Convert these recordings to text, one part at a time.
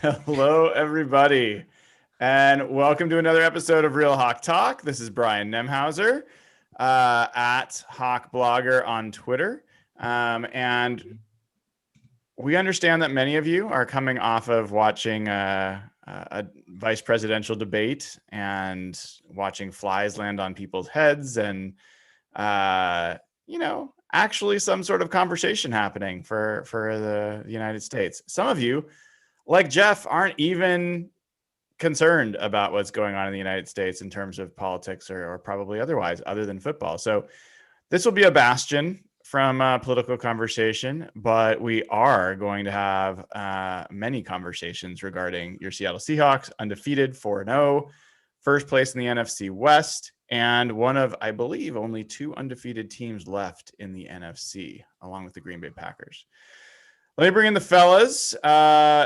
Hello, everybody, and welcome to another episode of Real Hawk Talk. This is Brian Nemhauser at Hawk Blogger on Twitter. And we understand that many of you are coming off of watching a vice presidential debate and watching flies land on people's heads and, actually some sort of conversation happening for the United States. Some of you, like Jeff, aren't even concerned about what's going on in the United States in terms of politics or probably otherwise, other than football. So this will be a bastion from political conversation, but we are going to have many conversations regarding your Seattle Seahawks, undefeated 4-0, first place in the NFC West, and one of, I believe, only two undefeated teams left in the NFC, along with the Green Bay Packers. Let me bring in the fellas.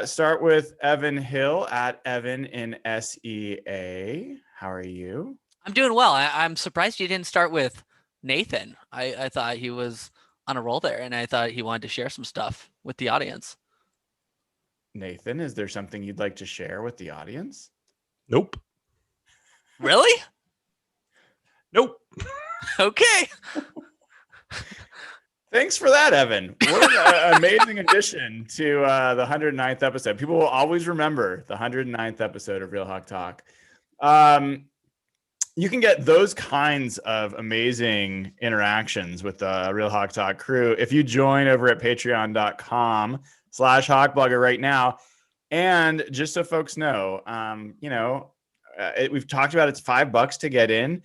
Start with Evan Hill at Evan in SEA. How are you? I'm doing well. I'm surprised you didn't start with Nathan. I thought he was on a roll there, and I thought he wanted to share some stuff with the audience. Nathan, is there something you'd like to share with the audience? Nope. Really? Nope. Okay. Thanks for that, Evan. What an amazing addition to the 109th episode. People will always remember the 109th episode of Real Hawk Talk. You can get those kinds of amazing interactions with the Real Hawk Talk crew if you join over at patreon.com/hawkblogger right now. And just so folks know, we've talked about it's $5 to get in.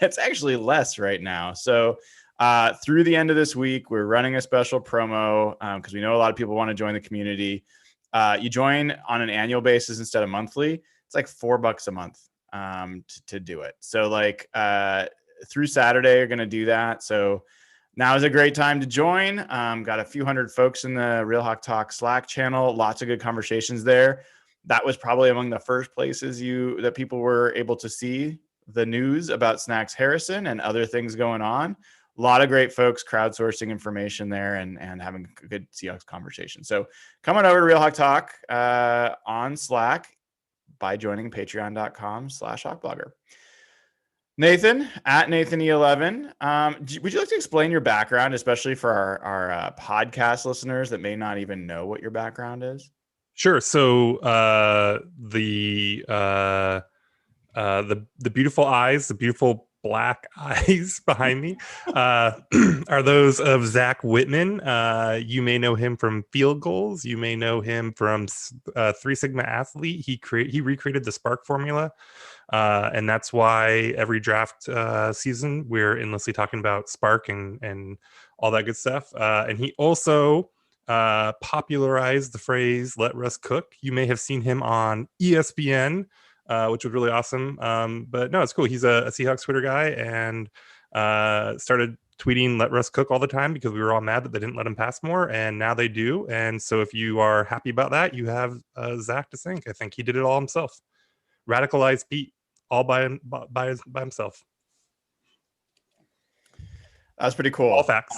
It's actually less right now. So through the end of this week, we're running a special promo because we know a lot of people want to join the community. You join on an annual basis instead of monthly. It's like $4 a month to do it. So through Saturday, you're going to do that. So now is a great time to join. Got a few hundred folks in the Real Hawk Talk Slack channel. Lots of good conversations there. That was probably among the first places that people were able to see the news about Snacks Harrison and other things going on. A lot of great folks crowdsourcing information there and having a good Seahawks conversation. So come on over to Real Hawk Talk on Slack by joining patreon.com/hawkblogger. Nathan at NathanE11. Would you like to explain your background, especially for our podcast listeners that may not even know what your background is? Sure. So the beautiful eyes, the beautiful black eyes behind me are those of Zach Whitman. You may know him from Field Goals. You may know him from Three Sigma Athlete. He recreated the Spark formula. And that's why every draft season we're endlessly talking about Spark and all that good stuff. And he also popularized the phrase "Let Russ cook." You may have seen him on ESPN, which was really awesome. But no, it's cool. He's a Seahawks Twitter guy and started tweeting "Let Russ cook" all the time because we were all mad that they didn't let him pass more, and now they do. And so if you are happy about that, you have Zach to thank. I think he did it all himself. Radicalized Pete, all by himself. That's pretty cool. All facts.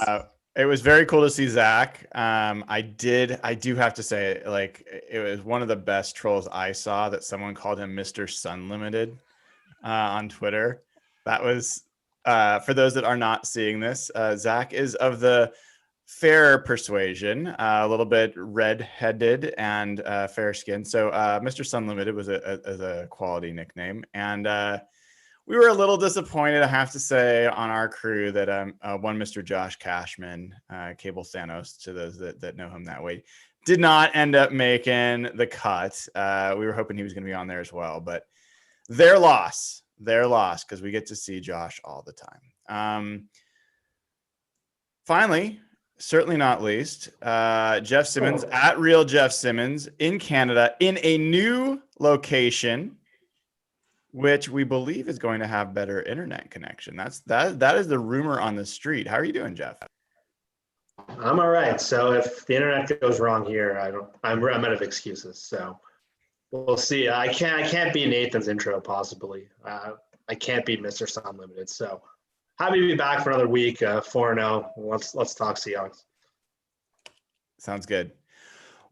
It was very cool to see Zach. I do have to say, it was one of the best trolls I saw that someone called him Mr. Sun Limited on Twitter. That was, for those that are not seeing this, Zach is of the fair persuasion, a little bit red-headed and fair skin. So Mr. Sun Limited was a quality nickname. And we were a little disappointed, I have to say, on our crew that one Mr. Josh Cashman, Cable Thanos, to those that know him that way, did not end up making the cut. We were hoping he was going to be on there as well, but their loss, because we get to see Josh all the time. Finally, certainly not least, Jeff Simmons at Real Jeff Simmons in Canada in a new location, which we believe is going to have better internet connection. That is the rumor on the street. How are you doing, Jeff? I'm all right. So if the internet goes wrong here, I'm out of excuses. So we'll see. I can't beat Nathan's intro possibly. I can't beat Mr. Sun Limited. So happy to be back for another week. 4-0. Let's talk Seahawks. Sounds good.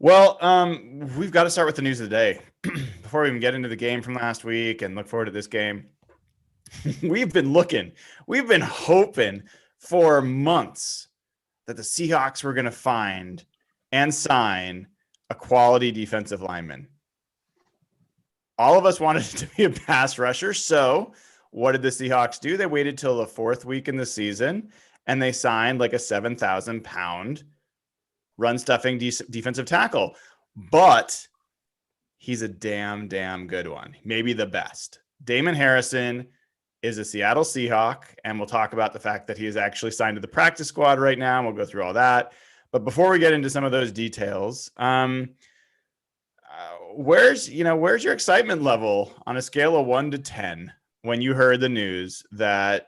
Well, we've got to start with the news of the day before we even get into the game from last week and look forward to this game. We've been hoping for months that the Seahawks were going to find and sign a quality defensive lineman. All of us wanted it to be a pass rusher. So what did the Seahawks do? They waited till the 4th week in the season and they signed like a 7,000-pound run stuffing defensive tackle. But he's a damn good one. Maybe the best. Damon Harrison is a Seattle Seahawk, and we'll talk about the fact that he is actually signed to the practice squad right now. And we'll go through all that. But before we get into some of those details, where's your excitement level on a scale of 1 to 10 when you heard the news that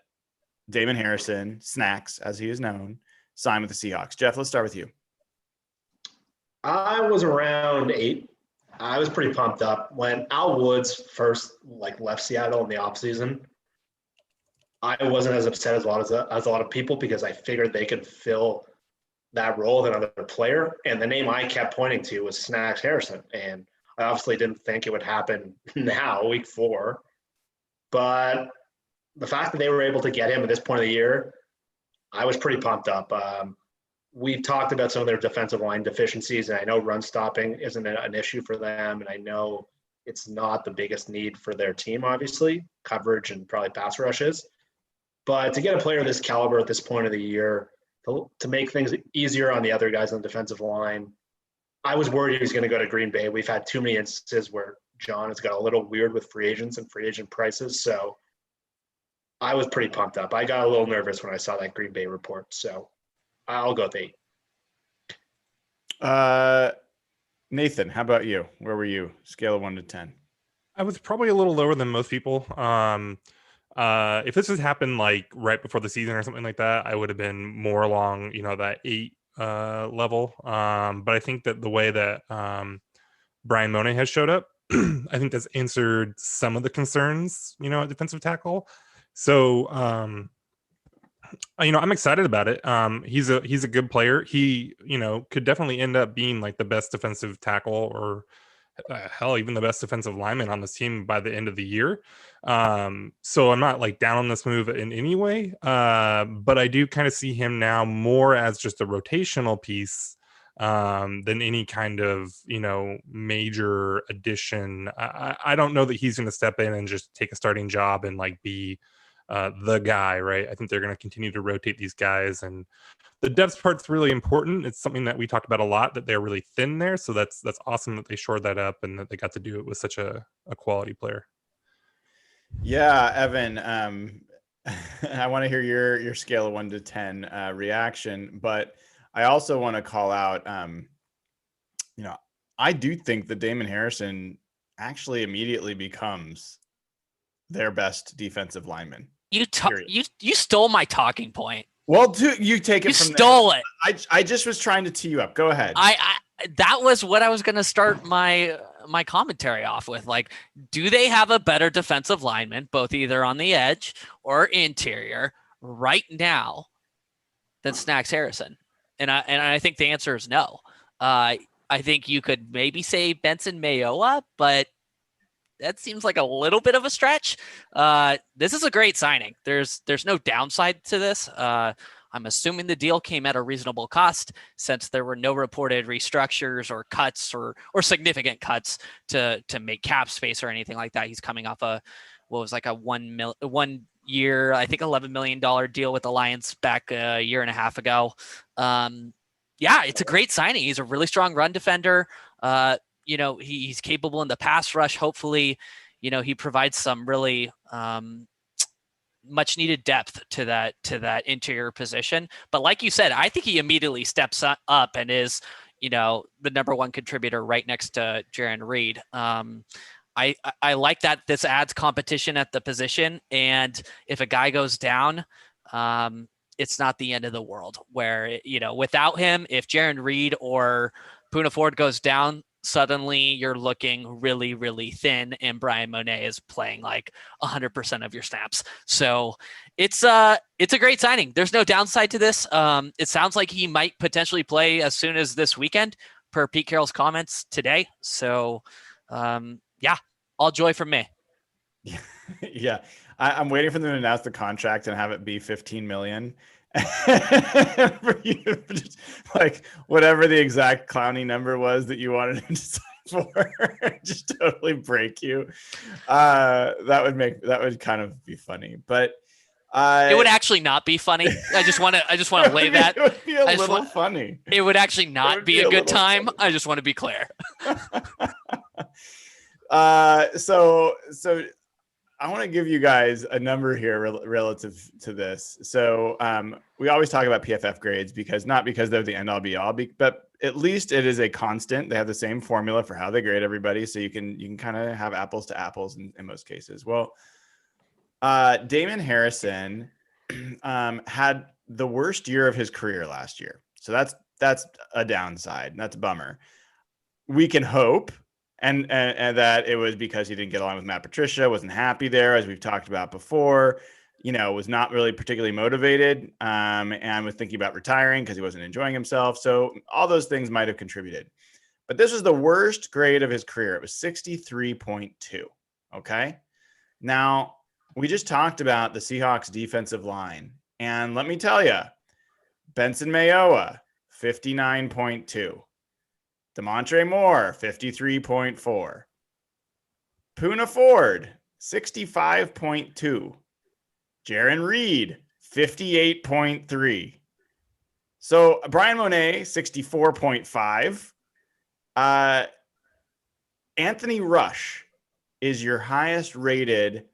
Damon Harrison, Snacks, as he is known, signed with the Seahawks? Jeff, let's start with you. I was around 8. I was pretty pumped up when Al Woods first left Seattle in the offseason. I wasn't as upset as a lot of people because I figured they could fill that role with another player. And the name I kept pointing to was Snacks Harrison. And I obviously didn't think it would happen now, week 4. But the fact that they were able to get him at this point of the year, I was pretty pumped up. We've talked about some of their defensive line deficiencies, and I know run stopping isn't an issue for them, and I know it's not the biggest need for their team, obviously, coverage and probably pass rushes. But to get a player of this caliber at this point of the year, to make things easier on the other guys on the defensive line, I was worried he was going to go to Green Bay. We've had too many instances where John has got a little weird with free agents and free agent prices, so I was pretty pumped up. I got a little nervous when I saw that Green Bay report, so I'll go with 8. Nathan, how about you? Where were you? Scale of 1 to 10. I was probably a little lower than most people. If this had happened right before the season or something like that, I would have been more along, that 8 level. But I think that the way that Brian Monet has showed up, I think that's answered some of the concerns, at defensive tackle. So, I'm excited about it. He's a good player. He, could definitely end up being the best defensive tackle or hell, even the best defensive lineman on this team by the end of the year. So I'm not down on this move in any way. But I do kind of see him now more as just a rotational piece than any kind of, major addition. I don't know that he's going to step in and just take a starting job and be the guy, right? I think they're going to continue to rotate these guys, and the depth part's really important. It's something that we talked about a lot, that they're really thin there. So that's awesome that they shored that up and that they got to do it with such a quality player. Yeah, Evan, I want to hear your scale of 1 to 10 reaction, but I also want to call out, I do think that Damon Harrison actually immediately becomes their best defensive lineman. You stole my talking point. Well, you take it you from stole there. I just was trying to tee you up. Go ahead. That was what I was going to start my commentary off with. Do they have a better defensive lineman, both either on the edge or interior right now than Snacks Harrison? And I think the answer is no. I think you could maybe say Benson Mayowa, but that seems like a little bit of a stretch. This is a great signing. There's no downside to this. I'm assuming the deal came at a reasonable cost, since there were no reported restructures or cuts or significant cuts to make cap space or anything like that. He's coming off a 1 year, I think $11 million deal with the Lions back a year and a half ago. Yeah, it's a great signing. He's a really strong run defender. He's capable in the pass rush. Hopefully, he provides some really much needed depth to that interior position. But like you said, I think he immediately steps up and is, the number one contributor right next to Jaren Reed. I like that this adds competition at the position. And if a guy goes down, it's not the end of the world, where, without him, if Jaren Reed or Puna Ford goes down, suddenly you're looking really, really thin, and Brian Monet is playing 100% of your snaps. So it's a great signing. There's no downside to this. It sounds like he might potentially play as soon as this weekend, per Pete Carroll's comments today. So, yeah, all joy from me. Yeah. I'm waiting for them to announce the contract and have it be 15 million. For you to just, like, whatever the exact clowny number was that you wanted him to sign for, just totally break you. That would kind of be funny, but it would actually not be funny. I just want to lay that. It would be a little funny. It would actually not be a good time. Funny. I just want to be clear. So I want to give you guys a number here relative to this. So we always talk about PFF grades not because they're the end all be all, but at least it is a constant. They have the same formula for how they grade everybody. So you can kind of have apples to apples in most cases. Well, Damon Harrison had the worst year of his career last year. So that's a downside. That's a bummer. We can hope and that it was because he didn't get along with Matt Patricia, wasn't happy there, as we've talked about before, was not really particularly motivated, and was thinking about retiring because he wasn't enjoying himself. So all those things might have contributed. But this was the worst grade of his career. It was 63.2. Okay. Now, we just talked about the Seahawks defensive line. And let me tell you, Benson Mayowa, 59.2. Demontre Moore, 53.4. Puna Ford, 65.2. Jaren Reed, 58.3. So Brian Monet, 64.5. Anthony Rush is your highest rated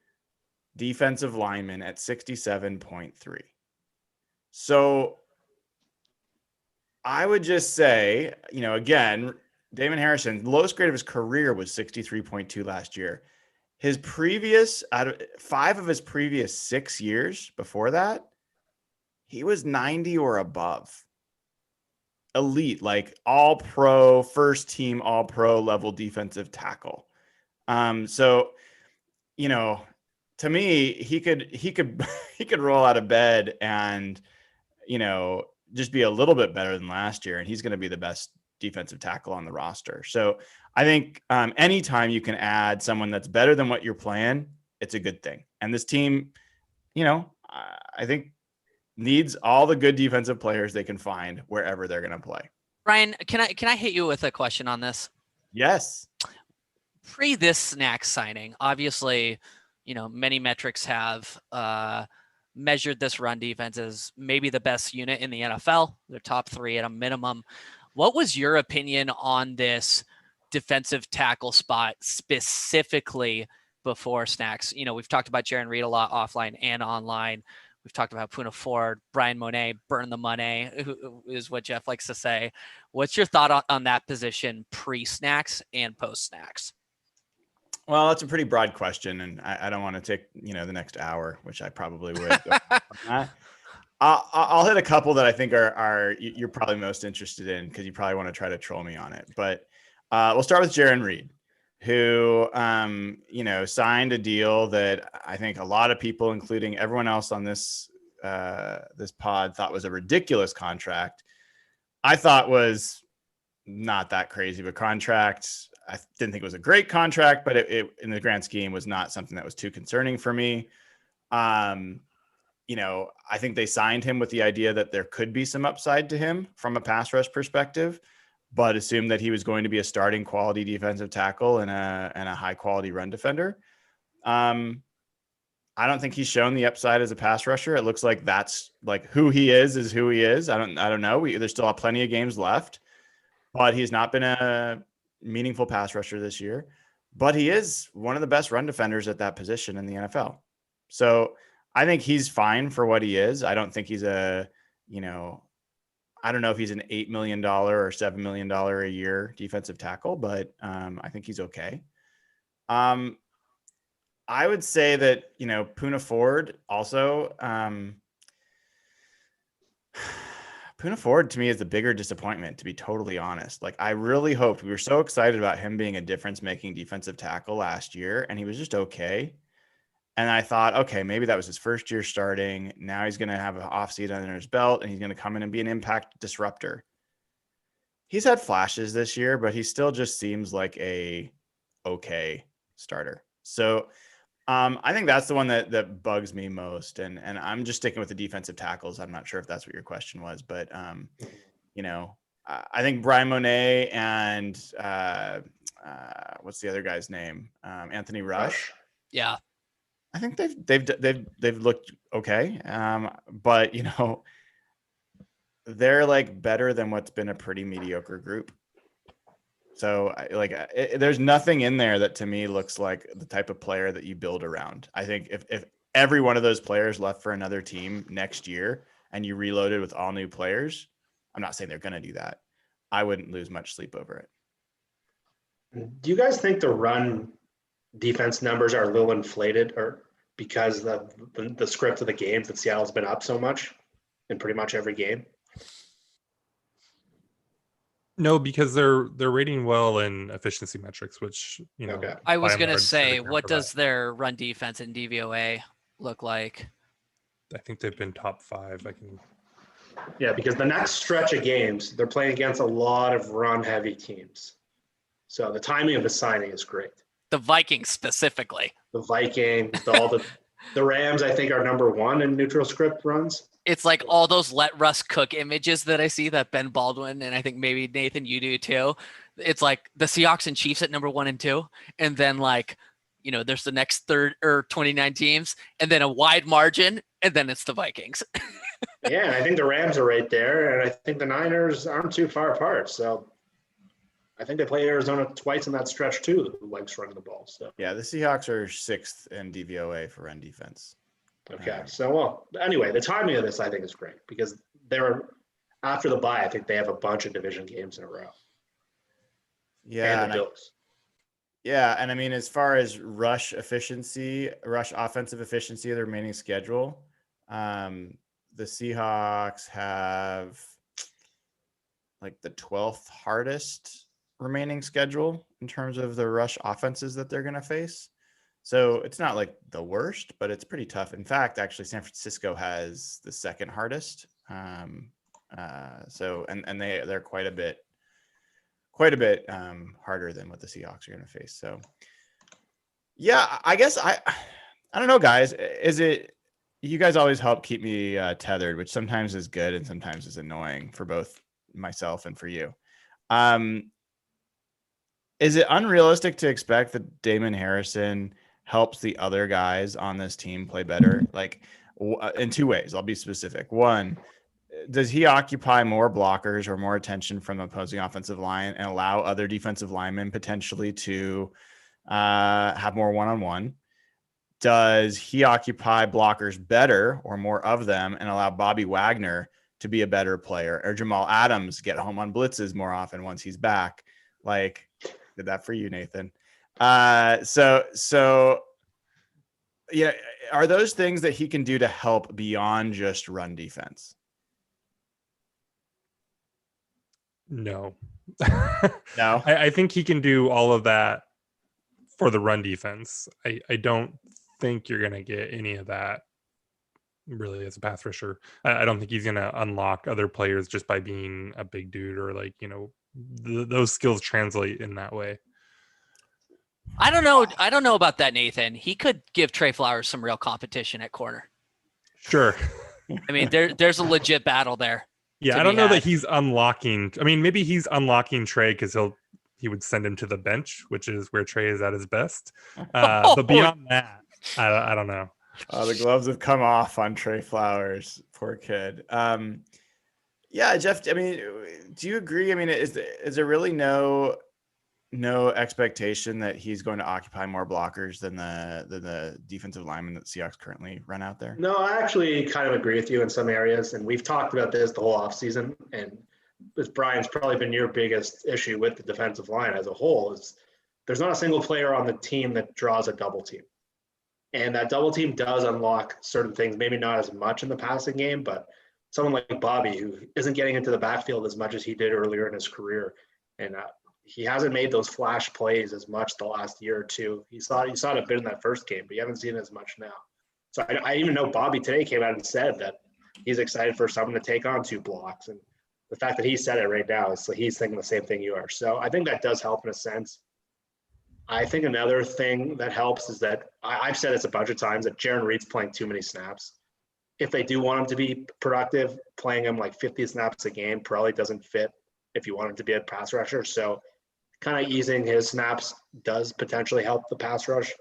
defensive lineman at 67.3. So I would just say, again, Damon Harrison, lowest grade of his career was 63.2 last year. His previous, out of 5 of his previous 6 years before that, he was 90 or above. Elite, like all pro, first team, all pro level defensive tackle. So, to me, he could roll out of bed and, just be a little bit better than last year. And he's going to be the best defensive tackle on the roster. So I think anytime you can add someone that's better than what you're playing, it's a good thing. And this team, I think needs all the good defensive players they can find wherever they're going to play. Ryan, can I hit you with a question on this? Yes. Pre this Snacks signing, obviously, many metrics have measured this run defense as maybe the best unit in the NFL. They're top 3 at a minimum. What was your opinion on this defensive tackle spot specifically before Snacks? We've talked about Jaren Reed a lot offline and online. We've talked about Puna Ford, Brian Monet, burn the money, who is what Jeff likes to say. What's your thought on that position pre-Snacks and post-Snacks? Well, that's a pretty broad question, and I don't want to take the next hour, which I probably would. I'll hit a couple that I think are you're probably most interested in because you probably want to try to troll me on it. But we'll start with Jaren Reed, who signed a deal that I think a lot of people, including everyone else on this pod, thought was a ridiculous contract. I thought was not that crazy of a contract. I didn't think it was a great contract, but it in the grand scheme was not something that was too concerning for me. I think they signed him with the idea that there could be some upside to him from a pass rush perspective, but assumed that he was going to be a starting quality defensive tackle and a high quality run defender. I don't think he's shown the upside as a pass rusher. It looks like that's like who he is who he is. I don't know. There's still plenty of games left, but he's not been a meaningful pass rusher this year, but he is one of the best run defenders at that position in the NFL. So I think he's fine for what he is. I don't think he's I don't know if he's an $8 million or $7 million a year defensive tackle, but I think he's okay. I would say that, Puna Ford also, Puna Ford to me is the bigger disappointment, to be totally honest. Like, I really hoped, we were so excited about him being a difference-making defensive tackle last year, and he was just okay. And I thought, okay, maybe that was his first year starting. Now he's going to have an offseason under his belt, and he's going to come in and be an impact disruptor. he's had flashes this year, but he still just seems like a okay starter. So I think that's the one that bugs me most. And I'm just sticking with the defensive tackles. I'm not sure if that's what your question was, but I think Brian Monet and what's the other guy's name? Anthony Rush. Yeah. I think they've looked okay. But they're like better than what's been a pretty mediocre group. So there's nothing in there that to me looks like the type of player that you build around. I think if every one of those players left for another team next year and you reloaded with all new players, I'm not saying they're going to do that. I wouldn't lose much sleep over it. Do you guys think the run defense numbers are a little inflated, or because the script of the games that Seattle's been up so much in pretty much every game? No, because they're rating well in efficiency metrics, which Okay. I was going to large, say, they're what gonna does their run defense in DVOA look like? I think they've been top 5. Yeah, because the next stretch of games, they're playing against a lot of run-heavy teams. So the timing of the signing is great. The Vikings specifically. The Vikings, the Rams, I think, are number 1 in neutral script runs. It's like all those let Russ cook images that I see that Ben Baldwin, and I think maybe Nathan, you do too. It's like the Seahawks and Chiefs at number 1 and 2. And then there's the next 29 teams and then a wide margin. And then it's the Vikings. Yeah. And I think the Rams are right there. And I think the Niners aren't too far apart. So I think they play Arizona twice in that stretch too, who likes running the ball. So yeah, the Seahawks are 6th in DVOA for run defense. Okay. So, anyway, the timing of this, I think, is great because after the bye, I think they have a bunch of division games in a row. Yeah. And the Bills. And I mean, as far as rush offensive efficiency of the remaining schedule, the Seahawks have like the 12th hardest remaining schedule in terms of the rush offenses that they're going to face. So it's not like the worst, but it's pretty tough. In fact, actually, San Francisco has the 2nd hardest. So they're quite a bit harder than what the Seahawks are going to face. So yeah, I guess I don't know, guys. You guys always help keep me tethered, which sometimes is good and sometimes is annoying for both myself and for you. Is it unrealistic to expect that Damon Harrison helps the other guys on this team play better? Like in 2 ways, I'll be specific. One, does he occupy more blockers or more attention from the opposing offensive line and allow other defensive linemen potentially to have more one-on-one? Does he occupy blockers better or more of them and allow Bobby Wagner to be a better player, or Jamal Adams get home on blitzes more often once he's back? Like, did that for you, Nathan. So yeah, are those things that he can do to help beyond just run defense? No. No. I think he can do all of that for the run defense. I don't think you're going to get any of that really as a pass rusher. I don't think he's going to unlock other players just by being a big dude, or those skills translate in that way. I don't know about that, Nathan. He could give Trey Flowers some real competition at corner. Sure. I mean, there's a legit battle there. Yeah, I don't know that he's unlocking. I mean, maybe he's unlocking Trey because he would send him to the bench, which is where Trey is at his best. But beyond that, I don't know. The gloves have come off on Trey Flowers. Poor kid. Yeah, Jeff, I mean, do you agree? I mean, is there really no expectation that he's going to occupy more blockers than the defensive lineman that Seahawks currently run out there? No, I actually kind of agree with you in some areas, and we've talked about this the whole offseason, and this, Brian's probably been your biggest issue with the defensive line as a whole, is there's not a single player on the team that draws a double team. And that double team does unlock certain things, maybe not as much in the passing game, but someone like Bobby, who isn't getting into the backfield as much as he did earlier in his career, and he hasn't made those flash plays as much the last year or two. You saw it a bit in that first game, but you haven't seen it as much now. So I even know Bobby today came out and said that he's excited for someone to take on 2 blocks. And the fact that he said it right now is he's thinking the same thing you are. So I think that does help in a sense. I think another thing that helps is that I've said this a bunch of times that Jaren Reed's playing too many snaps. If they do want him to be productive, playing him like 50 snaps a game probably doesn't fit if you want him to be a pass rusher. So kind of easing his snaps does potentially help the pass rush.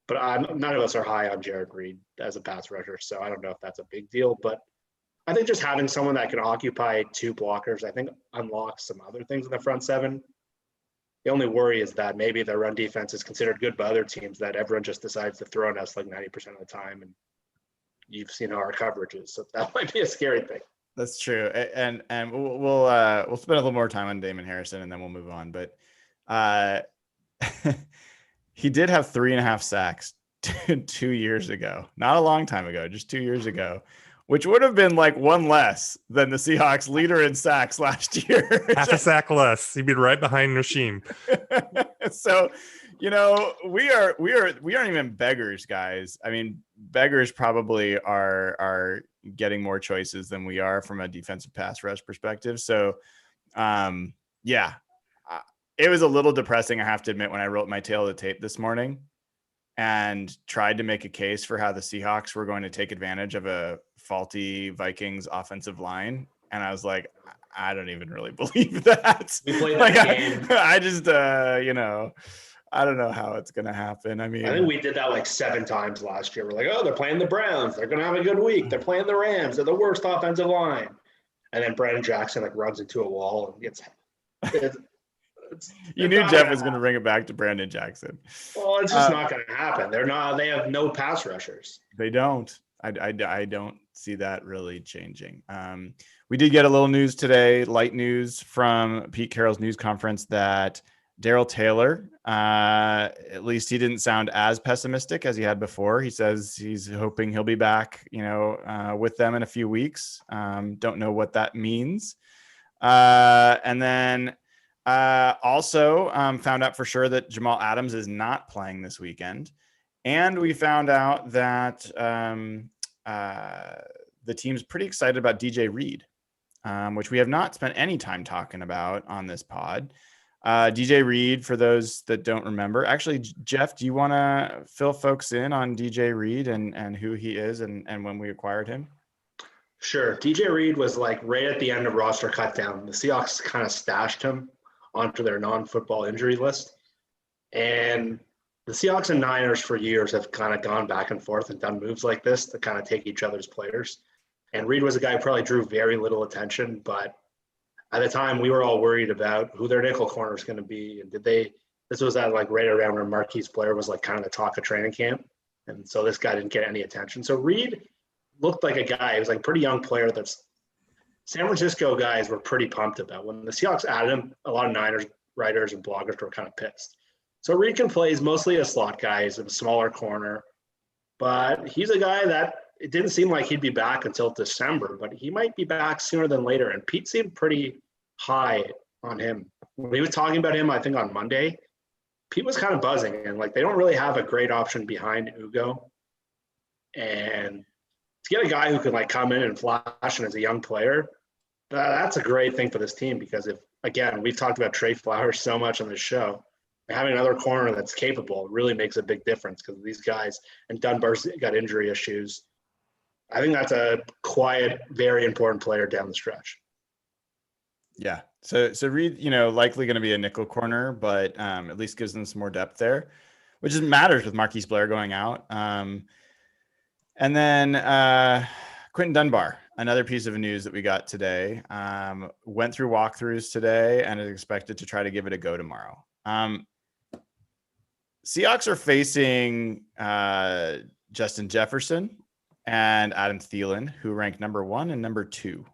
But none of us are high on Jaren Reed as a pass rusher, so I don't know if that's a big deal. But I think just having someone that can occupy two blockers, I think unlocks some other things in the front seven. The only worry is that maybe their run defense is considered good by other teams, that everyone just decides to throw on us like 90% of the time. And you've seen how our coverage is, so that might be a scary thing. That's true. And we'll spend a little more time on Damon Harrison and then we'll move on. But he did have 3.5 sacks 2 years ago, not a long time ago, just 2 years ago, which would have been like one less than the Seahawks leader in sacks last year. Half a sack less. He'd be right behind Rasheem. So, we aren't even beggars, guys. I mean, beggars probably are getting more choices than we are from a defensive pass rush perspective. So, it was a little depressing, I have to admit, when I wrote my tail of the tape this morning and tried to make a case for how the Seahawks were going to take advantage of a faulty Vikings offensive line. And I was like, I don't even really believe that. We played that game. I just, I don't know how it's going to happen. I mean, I think we did that like 7 times last year. We're like, oh, they're playing the Browns. They're going to have a good week. They're playing the Rams. They're the worst offensive line. And then Brandon Jackson like runs into a wall and gets you knew Jeff was going to bring it back to Brandon Jackson. Well, it's just not going to happen. They have no pass rushers. They don't. I don't see that really changing. We did get a little news today, light news from Pete Carroll's news conference, that Darrell Taylor, at least he didn't sound as pessimistic as he had before. He says he's hoping he'll be back, with them in a few weeks. Don't know what that means. And then also found out for sure that Jamal Adams is not playing this weekend. And we found out that the team's pretty excited about DJ Reed, which we have not spent any time talking about on this pod. DJ Reed, for those that don't remember, actually, Jeff, do you want to fill folks in on DJ Reed and who he is and when we acquired him? Sure. DJ Reed was like right at the end of roster cut down. The Seahawks kind of stashed him onto their non-football injury list. And the Seahawks and Niners for years have kind of gone back and forth and done moves like this to kind of take each other's players. And Reed was a guy who probably drew very little attention, but at the time we were all worried about who their nickel corner is going to be. And this was at like right around where Marquise Blair was like kind of the talk of training camp. And so this guy didn't get any attention. So Reed looked like a guy, he was like a pretty young player that's San Francisco guys were pretty pumped about. When the Seahawks added him, a lot of Niners writers and bloggers were kind of pissed. So Reed can play. He's mostly a slot guy. He's a smaller corner. But he's a guy that it didn't seem like he'd be back until December, but he might be back sooner than later. And Pete seemed pretty high on him. When he was talking about him, I think on Monday, Pete was kind of buzzing. And like they don't really have a great option behind Ugo. And to get a guy who can like come in and flash and as a young player, that's a great thing for this team, because if, again, we've talked about Trey Flowers so much on this show, having another corner that's capable really makes a big difference, because these guys, and Dunbar's got injury issues. I think that's a quiet, very important player down the stretch. Yeah. So Reed, likely going to be a nickel corner, but at least gives them some more depth there, which matters with Marquise Blair going out. And then Quentin Dunbar, another piece of news that we got today, went through walkthroughs today and is expected to try to give it a go tomorrow. Seahawks are facing Justin Jefferson and Adam Thielen, who ranked number 1 and number 2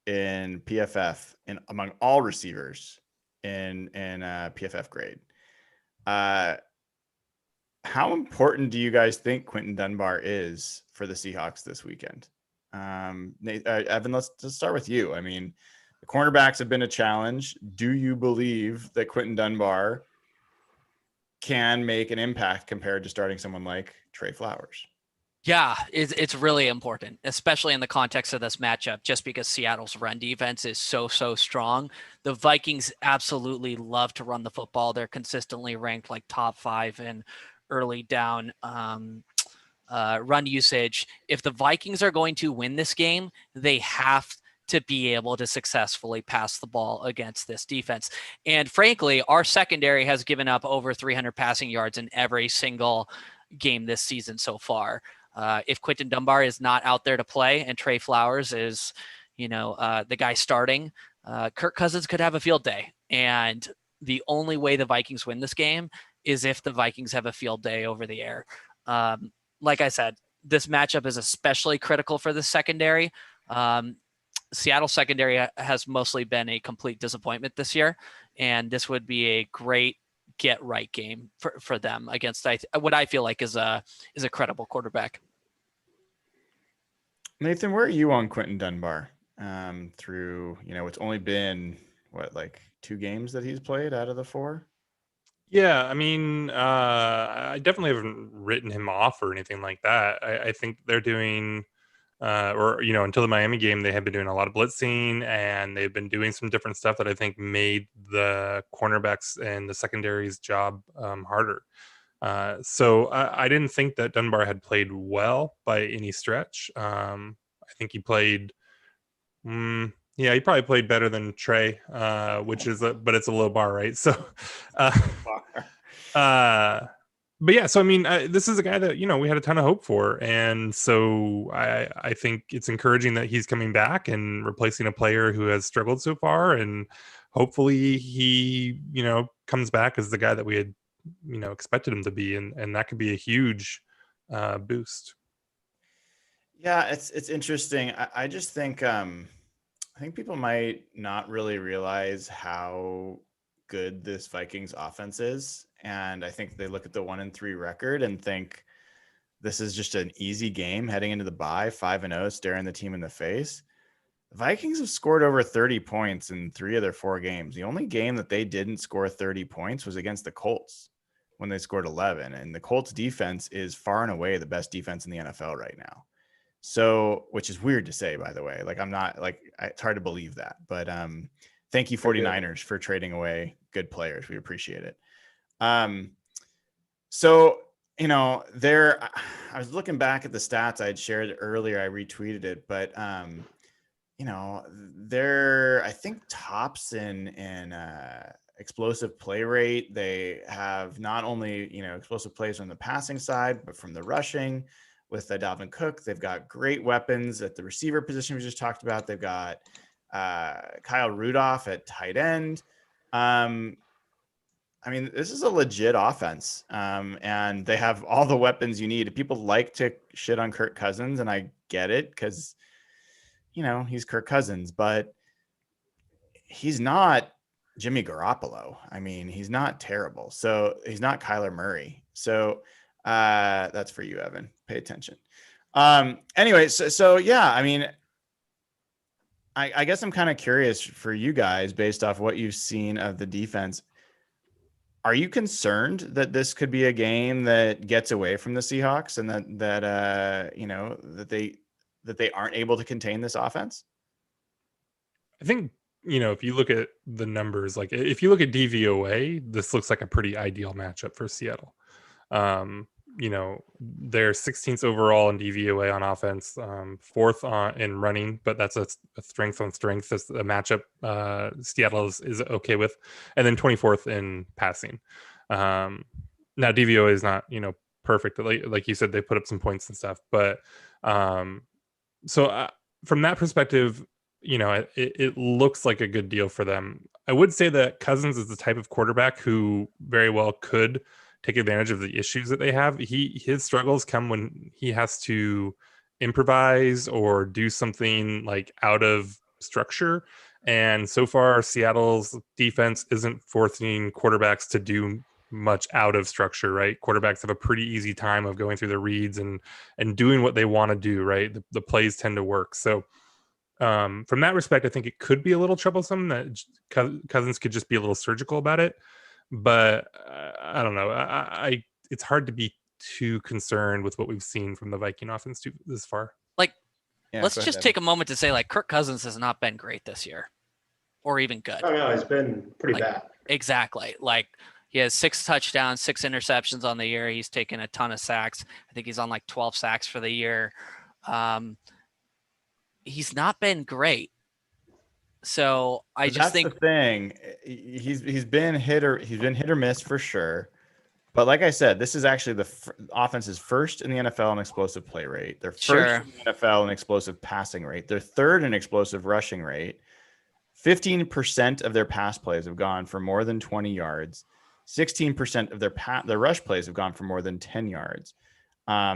in PFF among all receivers in PFF grade. How important do you guys think Quentin Dunbar is for the Seahawks this weekend? Evan, let's start with you. I mean, the cornerbacks have been a challenge. Do you believe that Quentin Dunbar can make an impact compared to starting someone like Trey Flowers? Yeah, it's really important, especially in the context of this matchup, just because Seattle's run defense is so strong. The Vikings absolutely love to run the football. They're consistently ranked like top 5 in early down run usage. If the Vikings are going to win this game, they have to be able to successfully pass the ball against this defense. And frankly, our secondary has given up over 300 passing yards in every single game this season so far. If Quentin Dunbar is not out there to play and Trey Flowers is, the guy starting, Kirk Cousins could have a field day. And the only way the Vikings win this game is if the Vikings have a field day over the air. Like I said, this matchup is especially critical for the secondary. Seattle secondary has mostly been a complete disappointment this year, and this would be a great get right game for them against what I feel like is a credible quarterback. Nathan, where are you on Quentin Dunbar? Through, it's only been like 2 games that he's played out of the 4? Yeah, I mean, I definitely haven't written him off or anything like that. I think they're doing, until the Miami game, they had been doing a lot of blitzing, and they've been doing some different stuff that I think made the cornerbacks and the secondary's job harder. So I didn't think that Dunbar had played well by any stretch. I think he played. Yeah, he probably played better than Trey, which is but it's a low bar, right? So, but yeah, so I mean, this is a guy that we had a ton of hope for, and so I think it's encouraging that he's coming back and replacing a player who has struggled so far, and hopefully he comes back as the guy that we had expected him to be, and that could be a huge boost. Yeah, it's interesting. I just think I think people might not really realize how good this Vikings offense is, and I think they look at the 1-3 record and think this is just an easy game heading into the bye, 5-0, staring the team in the face. The Vikings have scored over 30 points in 3 of their 4 games. The only game that they didn't score 30 points was against the Colts when they scored 11, and the Colts defense is far and away the best defense in the NFL right now. So, which is weird to say, by the way. Like, I'm not it's hard to believe that, but thank you 49ers for trading away good players. We appreciate it. So, I was looking back at the stats I had shared earlier. I retweeted it, but they're, I think, tops in explosive play rate. They have not only, explosive plays on the passing side, but from the rushing. With Dalvin Cook, they've got great weapons at the receiver position we just talked about. They've got Kyle Rudolph at tight end. I mean, this is a legit offense, and they have all the weapons you need. People like to shit on Kirk Cousins, and I get it because, he's Kirk Cousins, but he's not Jimmy Garoppolo. I mean, he's not terrible. So he's not Kyler Murray. So that's for you, Evan. Pay attention. Anyway, so yeah, I mean, I guess I'm kind of curious for you guys based off what you've seen of the defense. Are you concerned that this could be a game that gets away from the Seahawks and that they aren't able to contain this offense? I think, if you look at the numbers, like if you look at DVOA, this looks like a pretty ideal matchup for Seattle. They're 16th overall in DVOA on offense, 4th in running, but that's a strength on strength. That's a matchup Seattle is okay with, and then 24th in passing. Now DVOA is not perfect. Like you said, they put up some points and stuff, but so from that perspective, it looks like a good deal for them. I would say that Cousins is the type of quarterback who very well could take advantage of the issues that they have. His struggles come when he has to improvise or do something like out of structure. And so far, Seattle's defense isn't forcing quarterbacks to do much out of structure, right? Quarterbacks have a pretty easy time of going through the reads and doing what they want to do, right? The plays tend to work. So from that respect, I think it could be a little troublesome that Cousins could just be a little surgical about it. But I don't know. It's hard to be too concerned with what we've seen from the Viking offense this far. Like, Yeah, let's go ahead, just Evan. take a moment to say, like, Kirk Cousins has not been great this year, or even good. Oh no, it's been pretty Like, bad. Exactly. Like, he has 6 touchdowns, 6 interceptions on the year. He's taken a ton of sacks. I think he's on like 12 sacks for the year. He's not been great. So I But just that's think the thing. He's been hit or miss for sure. But like I said, this is actually the offense's first in the NFL in explosive play rate. They're first Sure. in the NFL in explosive passing rate. They're third in explosive rushing rate. 15% of their pass plays have gone for more than 20 yards. 16% of their rush plays have gone for more than 10 yards.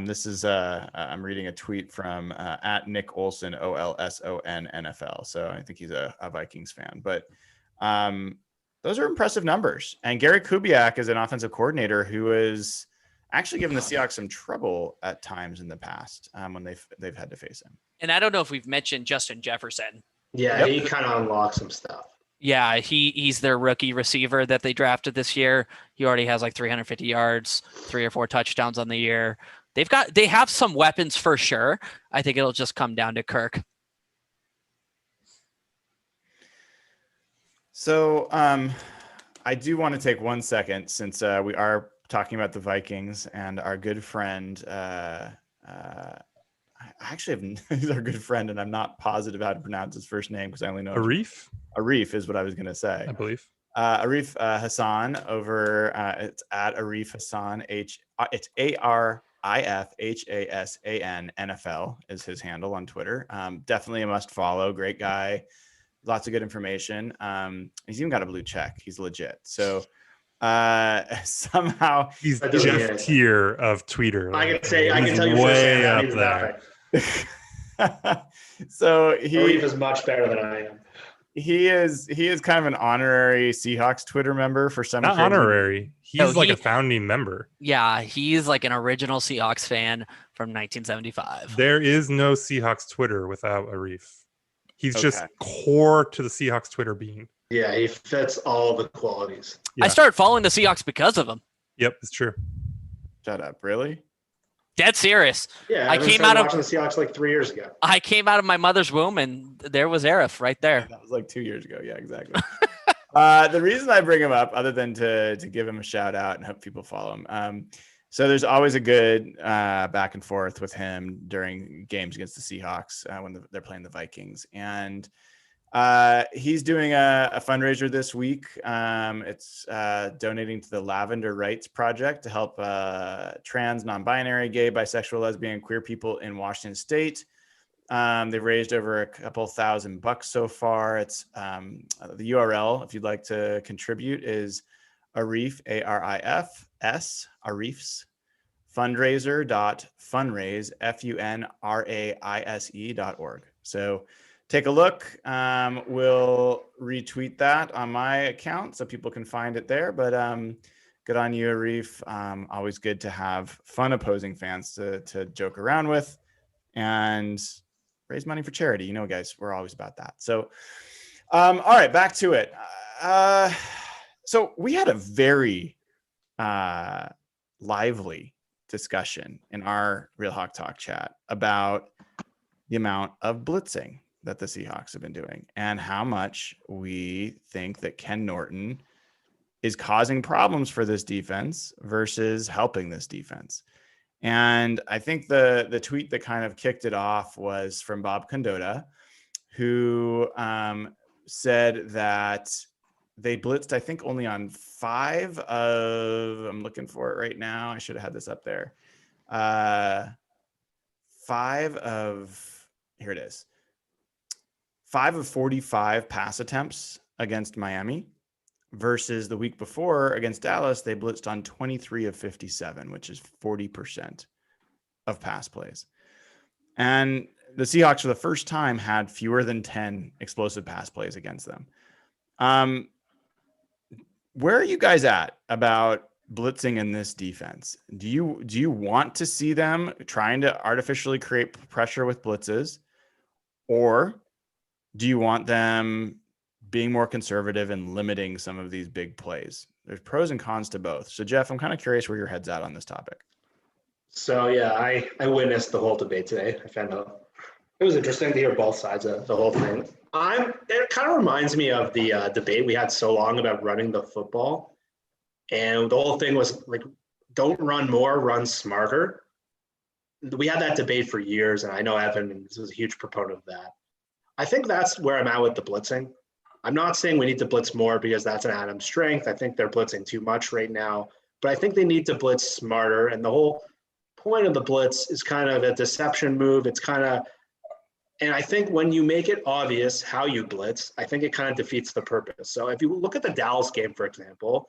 This is I'm reading a tweet from at Nick Olson, OLSON NFL. So I think he's a Vikings fan. But those are impressive numbers. And Gary Kubiak is an offensive coordinator who has actually given the Seahawks some trouble at times in the past when they've had to face him. and I don't know if we've mentioned Justin Jefferson. Yeah, Yep. he kind of unlocked some stuff. Yeah, he's their rookie receiver that they drafted this year. He already has like 350 yards, 3 or 4 touchdowns on the year. They have some weapons for sure. I think it'll just come down to Kirk. So I do want to take 1 second since we are talking about the Vikings and our good friend. I actually have he's our good friend, and I'm not positive how to pronounce his first name because I only know Arif, Arif is what I was going to say. I believe. Arif Hassan over it's at Arif Hassan it's ARIFHASAN NFL is his handle on Twitter. Definitely a must follow. Great guy, lots of good information. He's even got a blue check. He's legit. So somehow He's That doesn't Jeff mean tier of Tweeter. I Like, can say, I he's can tell you way firsthand, up he's there. nothing. So Arif is much better than I am. he is kind of an honorary Seahawks Twitter member for some Not crazy- honorary. He's No, like he- a founding member. Yeah, he's like an original Seahawks fan from 1975. There is no Seahawks Twitter without Arif. He's just Okay. core to the Seahawks Twitter being. Yeah, he fits all the qualities. Yeah. I started following the Seahawks because of him. Yep, it's true. Shut up, really? Dead serious. Yeah, I I came started out of- watching the Seahawks like 3 years ago. I came out of my mother's womb and there was Arif right there. That was like 2 years ago. Yeah, exactly. The reason I bring him up, other than to give him a shout out and hope people follow him. So there's always a good back and forth with him during games against the Seahawks when they're playing the Vikings. And he's doing a fundraiser this week. It's donating to the Lavender Rights Project to help trans, non-binary, gay, bisexual, lesbian, queer people in Washington State. They've raised over a couple $1,000 so far. It's the URL, if you'd like to contribute, is Arif, ARIFS, Arif's fundraiser.fundraise, FUNRAISE.org. So take a look. We'll retweet that on my account so people can find it there. But good on you, Arif. Always good to have fun opposing fans to joke around with and raise money for charity. You know, guys, we're always about that. So, all right, back to it. So we had a very lively discussion in our Real Hawk Talk chat about the amount of blitzing that the Seahawks have been doing and how much we think that Ken Norton is causing problems for this defense versus helping this defense. And I think the tweet that kind of kicked it off was from Bob Condotta, who said that they blitzed, I think, only on 5 of, I'm looking for it right now. I should have had this up there. 5 of, here it is. 5 of 45 pass attempts against Miami versus the week before against Dallas, they blitzed on 23 of 57, which is 40% of pass plays. And the Seahawks for the first time had fewer than 10 explosive pass plays against them. Where are you guys at about blitzing in this defense? Do you want to see them trying to artificially create pressure with blitzes, or do you want them being more conservative and limiting some of these big plays? There's pros and cons to both. So Jeff, I'm kind of curious where your head's at on this topic. So yeah, I witnessed the whole debate today. I found out it was interesting to hear both sides of the whole thing. It kind of reminds me of the debate we had so long about running the football, and the whole thing was like, don't run more, run smarter. We had that debate for years, and I know Evan was a huge proponent of that. I think that's where I'm at with the blitzing. I'm not saying we need to blitz more because that's an Adam's strength. I think they're blitzing too much right now, but I think they need to blitz smarter. And the whole point of the blitz is kind of a deception move. It's kind of, and I think when you make it obvious how you blitz, I think it kind of defeats the purpose. So if you look at the Dallas game, for example,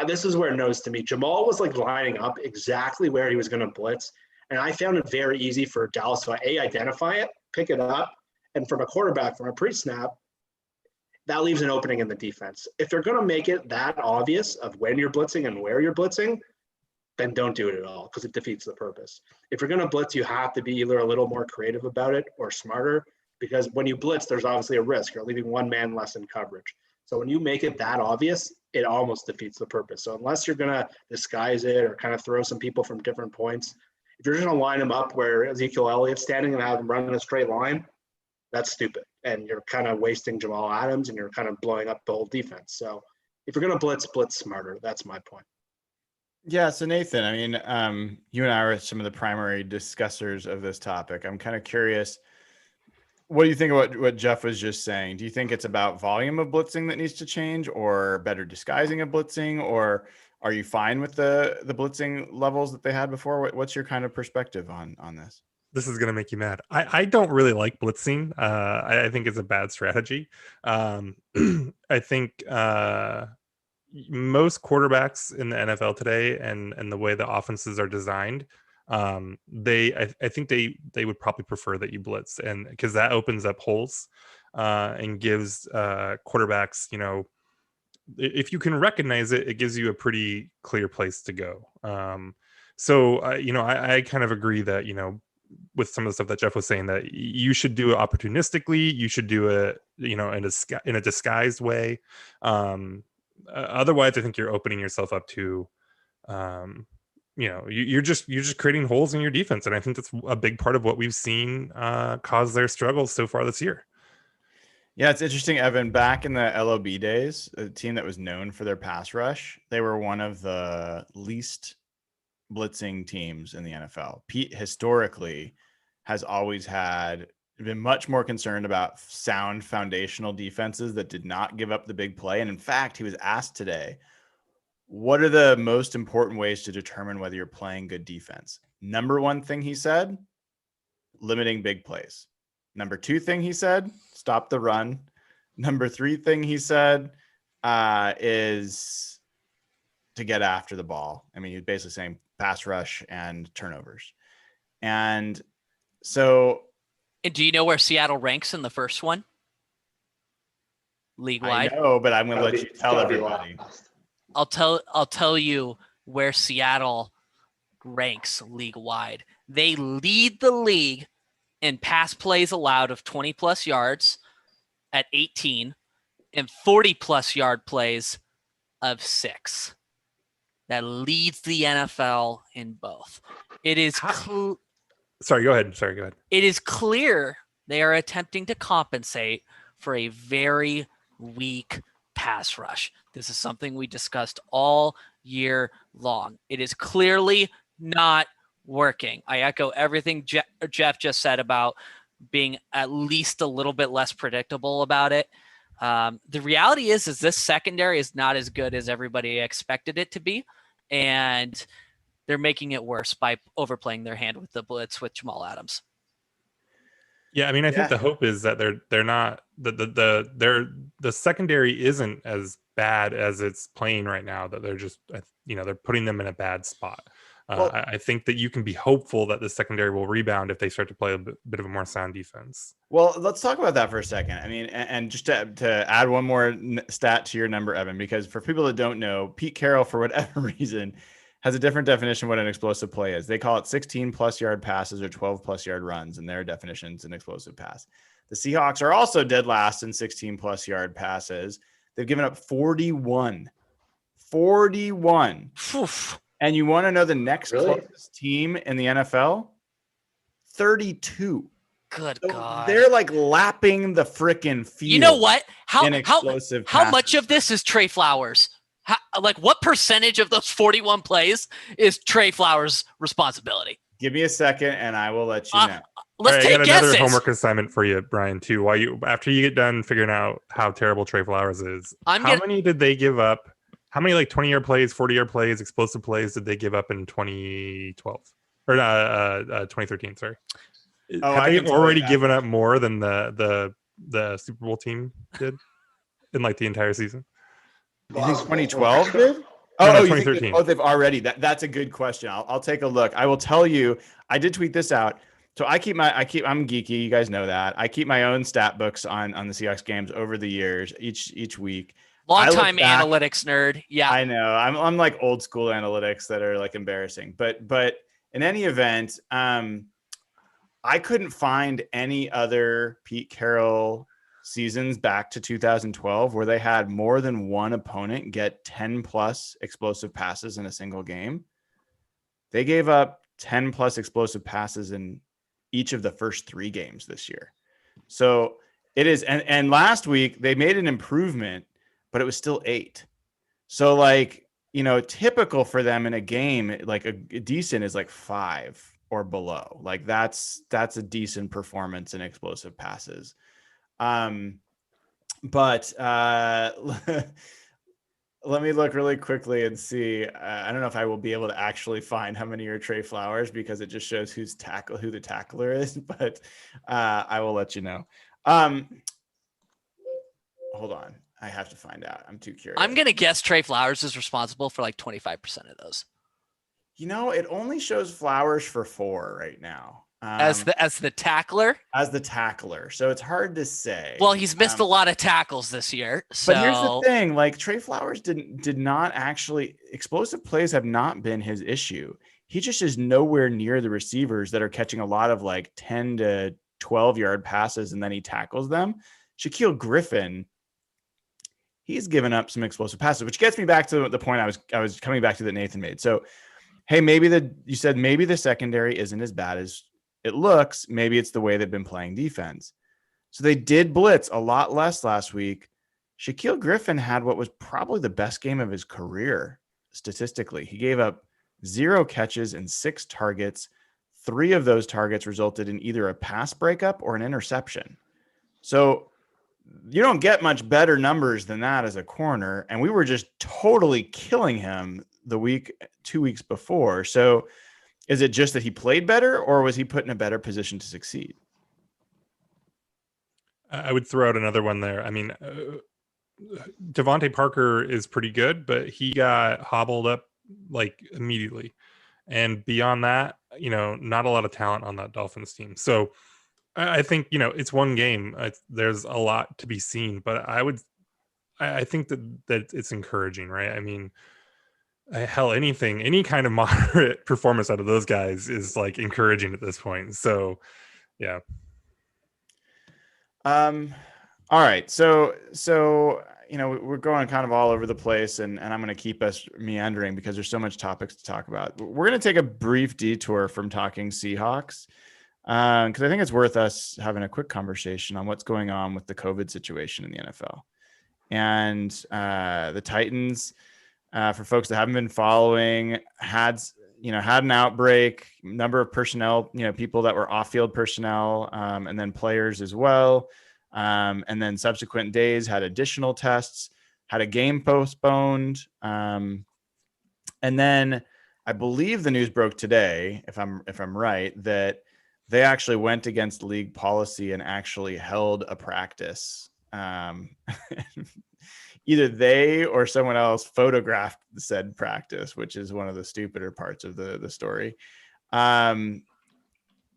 this is where it knows to me. Jamal was like lining up exactly where he was going to blitz. And I found it very easy for Dallas to identify it, pick it up, and from a quarterback, from a pre-snap, that leaves an opening in the defense. If they're going to make it that obvious of when you're blitzing and where you're blitzing, then don't do it at all because it defeats the purpose. If you're going to blitz, you have to be either a little more creative about it or smarter, because when you blitz, there's obviously a risk. You're leaving one man less in coverage. So when you make it that obvious, it almost defeats the purpose. So unless you're going to disguise it or kind of throw some people from different points, if you're just going to line them up where Ezekiel Elliott's standing and have them run in a straight line, that's stupid. And you're kind of wasting Jamal Adams and you're kind of blowing up the whole defense. So if you're going to blitz smarter. That's my point. Yeah. So Nathan, I mean, you and I are some of the primary discussers of this topic. I'm kind of curious, what do you think about what Jeff was just saying? Do you think it's about volume of blitzing that needs to change, or better disguising of blitzing, or are you fine with the blitzing levels that they had before? What's your kind of perspective on this? This is going to make you mad. I don't really like blitzing. I think it's a bad strategy. I think most quarterbacks in the NFL today and the way the offenses are designed, I think they would probably prefer that you blitz, and because that opens up holes and gives quarterbacks, if you can recognize it, it gives you a pretty clear place to go. I kind of agree that, with some of the stuff that Jeff was saying, that you should do it opportunistically. You should do it, in a disguised way. Otherwise, I think you're opening yourself up to, you're just creating holes in your defense, and I think that's a big part of what we've seen cause their struggles so far this year. Yeah, it's interesting, Evan. Back in the LOB days, a team that was known for their pass rush, they were one of the least blitzing teams in the NFL. Pete historically has always been much more concerned about sound foundational defenses that did not give up the big play. And in fact, he was asked today, what are the most important ways to determine whether you're playing good defense? Number one thing he said, limiting big plays. Number two thing he said, stop the run. Number three thing he said is to get after the ball. I mean, he's basically saying pass rush and turnovers. And so. And do you know where Seattle ranks in the first one? League-wide? I know, but I'm going to let you tell everybody. I'll tell you where Seattle ranks league-wide. They lead the league in pass plays allowed of 20-plus yards at 18 and 40-plus yard plays of 6. That leads the NFL in both. It is Sorry, go ahead. It is clear they are attempting to compensate for a very weak pass rush. This is something we discussed all year long. It is clearly not working. I echo everything Jeff just said about being at least a little bit less predictable about it. The reality is this secondary is not as good as everybody expected it to be, and they're making it worse by overplaying their hand with the blitz with Jamal Adams. Yeah, I mean, I think the hope is that they're not the secondary isn't as bad as it's playing right now. That they're just they're putting them in a bad spot. I think that you can be hopeful that the secondary will rebound if they start to play a bit of a more sound defense. Well, let's talk about that for a second. I mean, and just to add one more stat to your number, Evan, because for people that don't know, Pete Carroll, for whatever reason, has a different definition of what an explosive play is. They call it 16-plus yard passes or 12-plus yard runs, and their definition's an explosive pass. The Seahawks are also dead last in 16-plus yard passes. They've given up 41. 41. Oof. And you want to know the next Really? closest team in the NFL? 32. Good So God. they're like lapping the frickin' field. You know what? in explosive How much passes. of this is Trey Flowers? Like what percentage of those 41 plays is Trey Flowers' responsibility? Give me a second and I will let you know. Let's I take got guesses. another homework assignment for you, Brian, too. After you get done figuring out how terrible Trey Flowers is, how many did they give up? How many like 20-yard plays, 40-yard plays, explosive plays did they give up in 2012? Or 2013, sorry. Have they already given up more than the Super Bowl team did in like the entire season? You think 2012 did? No, you 2013. think they've already. That's a good question. I'll take a look. I will tell you. I did tweet this out. So I'm geeky. You guys know that. I keep my own stat books on the Seahawks games over the years, each week. Long-time analytics nerd. Yeah, I know. I'm like old school analytics that are like embarrassing. But in any event, I couldn't find any other Pete Carroll seasons back to 2012 where they had more than one opponent get 10 plus explosive passes in a single game. They gave up 10 plus explosive passes in each of the first 3 games this year. So it is. And last week they made an improvement, but it was still 8. So like, typical for them in a game, like a decent is like 5 or below. Like that's a decent performance in explosive passes. But let me look really quickly and see. I don't know if I will be able to actually find how many are Trey Flowers because it just shows who the tackler is, but I will let you know. Hold on. I have to find out. I'm too curious. I'm going to guess Trey Flowers is responsible for like 25% of those. It only shows Flowers for 4 right now. As the tackler? As the tackler. So it's hard to say. Well, he's missed a lot of tackles this year. So. But here's the thing, like Trey Flowers did not actually, explosive plays have not been his issue. He just is nowhere near the receivers that are catching a lot of like 10 to 12-yard passes and then he tackles them. Shaquille Griffin, he's given up some explosive passes, which gets me back to the point I was coming back to that Nathan made. So, hey, you said maybe the secondary isn't as bad as it looks. Maybe it's the way they've been playing defense. So they did blitz a lot less last week. Shaquille Griffin had what was probably the best game of his career statistically. He gave up 0 catches and 6 targets. 3 of those targets resulted in either a pass breakup or an interception. So you don't get much better numbers than that as a corner. And we were just totally killing him 2 weeks before. So is it just that he played better or was he put in a better position to succeed? I would throw out another one there. I mean, Devontae Parker is pretty good, but he got hobbled up like immediately. And beyond that, not a lot of talent on that Dolphins team. So I think, it's one game. There's a lot to be seen, but I think that it's encouraging, right? I mean, hell, any kind of moderate performance out of those guys is like encouraging at this point. So, yeah. All right. So, we're going kind of all over the place and I'm going to keep us meandering because there's so much topics to talk about. We're going to take a brief detour from talking Seahawks because I think it's worth us having a quick conversation on what's going on with the COVID situation in the NFL and the Titans. For folks that haven't been following, had an outbreak, number of personnel, people that were off-field personnel, and then players as well. And then subsequent days had additional tests, had a game postponed. And then I believe the news broke today, if I'm right, that they actually went against league policy and actually held a practice. Either they or someone else photographed said practice, which is one of the stupider parts of the story.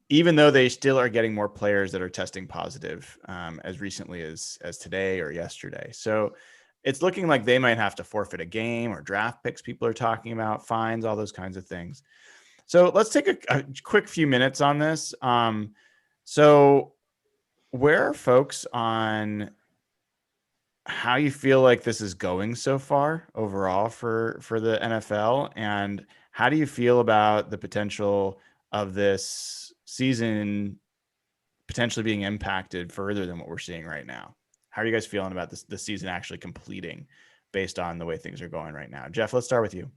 Even though they still are getting more players that are testing positive as recently as today or yesterday. So it's looking like they might have to forfeit a game or draft picks. People are talking about fines, all those kinds of things. So let's take a quick few minutes on this. So where are folks on how you feel like this is going so far overall for the NFL, and how do you feel about the potential of this season potentially being impacted further than what we're seeing right now? How are you guys feeling about the season actually completing based on the way things are going right now? Jeff, let's start with you.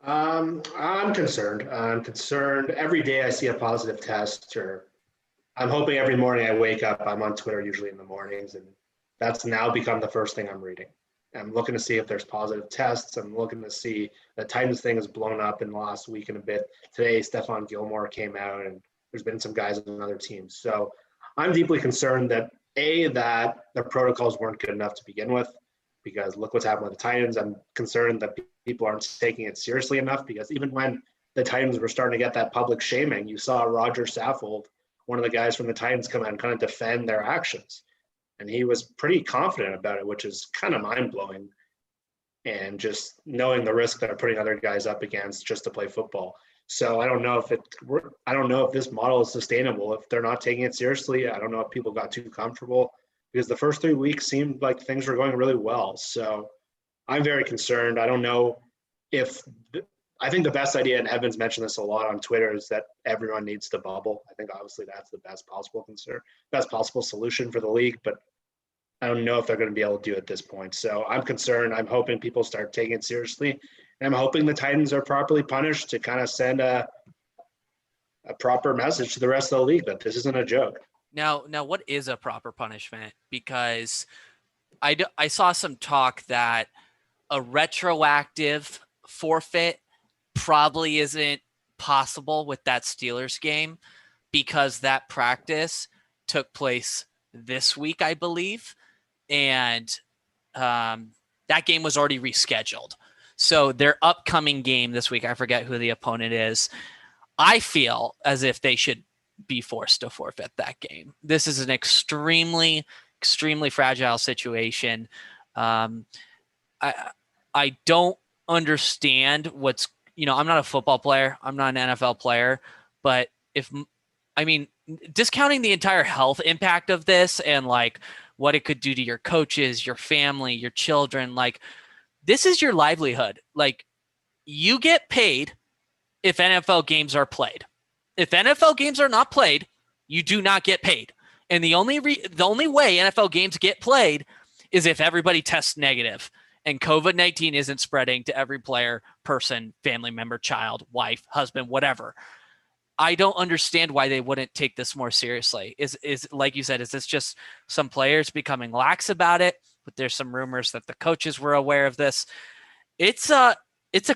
I'm concerned. I'm concerned every day I see a positive test, or I'm hoping every morning I wake up, I'm on Twitter usually in the mornings, and that's now become the first thing I'm reading. I'm looking to see if there's positive tests. I'm looking to see the Titans thing has blown up in the last week and a bit. Today, Stefan Gilmore came out, and there's been some guys on other teams. So I'm deeply concerned that that the protocols weren't good enough to begin with, because look what's happened with the Titans. I'm concerned that people aren't taking it seriously enough, because even when the Titans were starting to get that public shaming, you saw Roger Saffold, one of the guys from the Titans, come out and kind of defend their actions. And he was pretty confident about it, which is kind of mind-blowing. And just knowing the risk they're putting other guys up against just to play football. So I don't know if this model is sustainable. If they're not taking it seriously, I don't know if people got too comfortable, because the first 3 weeks seemed like things were going really well. So I'm very concerned. I don't know I think the best idea, and Evan's mentioned this a lot on Twitter, is that everyone needs to bubble. I think obviously that's the best possible solution for the league, but I don't know if they're going to be able to do it at this point. So I'm concerned. I'm hoping people start taking it seriously, and I'm hoping the Titans are properly punished to kind of send a proper message to the rest of the league that this isn't a joke. Now, what is a proper punishment? Because I saw some talk that a retroactive forfeit probably isn't possible with that Steelers game, because that practice took place this week, I believe. And that game was already rescheduled. So their upcoming game this week, I forget who the opponent is, I feel as if they should be forced to forfeit that game. This is an extremely, extremely fragile situation. I don't understand I'm not a football player. I'm not an NFL player, but discounting the entire health impact of this and like what it could do to your coaches, your family, your children, like this is your livelihood. Like you get paid if NFL games are played. If NFL games are not played, you do not get paid. And the only way NFL games get played is if everybody tests negative and COVID-19 isn't spreading to every player, person, family member, child, wife, husband, whatever. I don't understand why they wouldn't take this more seriously. Is like you said, is this just some players becoming lax about it? But there's some rumors that the coaches were aware of this. It's a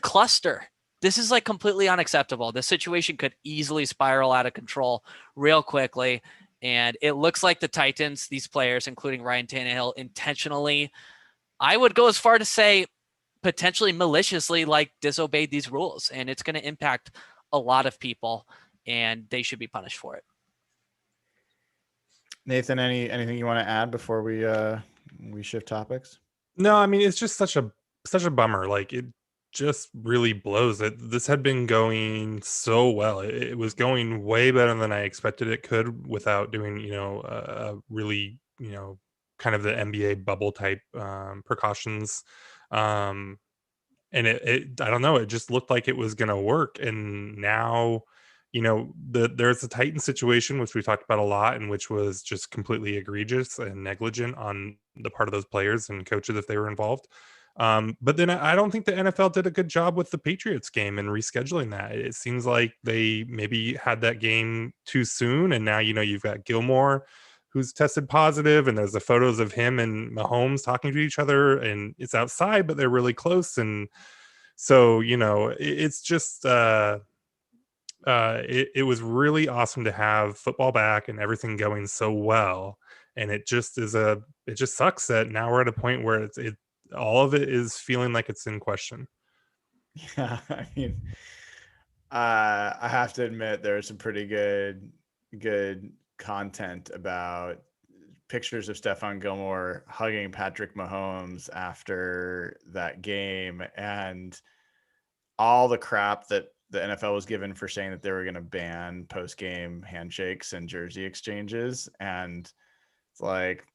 cluster. This is like completely unacceptable. This situation could easily spiral out of control real quickly. And it looks like the Titans, these players, including Ryan Tannehill, intentionally, I would go as far to say potentially maliciously, like disobeyed these rules. And it's going to impact a lot of people, and they should be punished for it. Nathan, anything you want to add before we shift topics? No, I mean, it's just such a bummer. Like it just really blows it. This had been going so well. It was going way better than I expected it could without doing, really, kind of the NBA bubble type precautions. And it I don't know, it just looked like it was going to work. And now, there's the Titan situation, which we talked about a lot, and which was just completely egregious and negligent on the part of those players and coaches if they were involved. But then I don't think the NFL did a good job with the Patriots game and rescheduling that. It seems like they maybe had that game too soon. And now, you've got Gilmore who's tested positive, and there's the photos of him and Mahomes talking to each other, and it's outside, but they're really close. And so, it's just, it was really awesome to have football back and everything going so well. And it just sucks that now we're at a point where all of it is feeling like it's in question. Yeah, I mean, I have to admit there's some pretty good content about pictures of Stefan Gilmore hugging Patrick Mahomes after that game, and all the crap that the NFL was given for saying that they were going to ban post-game handshakes and jersey exchanges. And it's like,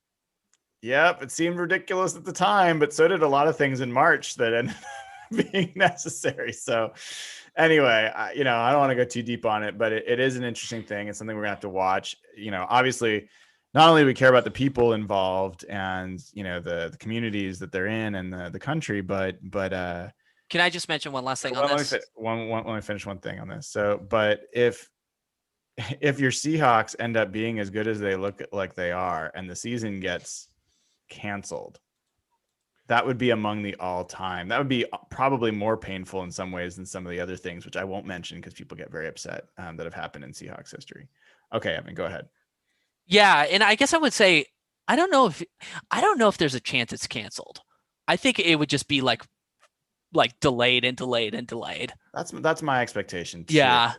Yep, it seemed ridiculous at the time, but so did a lot of things in March that ended up being necessary. So anyway, I don't want to go too deep on it, but it is an interesting thing. It's something we're gonna have to watch. Obviously, not only do we care about the people involved and the communities that they're in and the country, but Can I just mention one last thing on this? Let me finish one thing on this. So, but if your Seahawks end up being as good as they look like they are, and the season gets canceled, that would be among the all-time. That would be probably more painful in some ways than some of the other things, which I won't mention because people get very upset that have happened in Seahawks history. Okay, Evan, go ahead. Yeah, and I guess I would say I don't know if there's a chance it's canceled. I think it would just be like delayed and delayed and delayed. That's my expectation too. Yeah.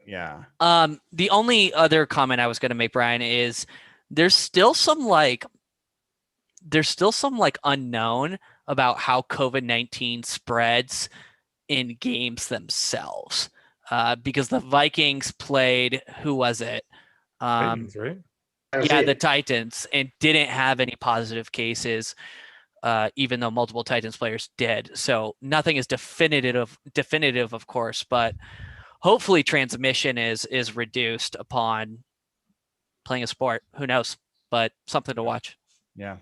Yeah. The only other comment I was going to make, Brian, is there's still some unknown about how COVID-19 spreads in games themselves. Because the Vikings played, who was it? Titans, right? Yeah, the Titans, and didn't have any positive cases, even though multiple Titans players did. So nothing is definitive, of course, but hopefully transmission is reduced upon playing a sport. Who knows? But something to watch. Yeah.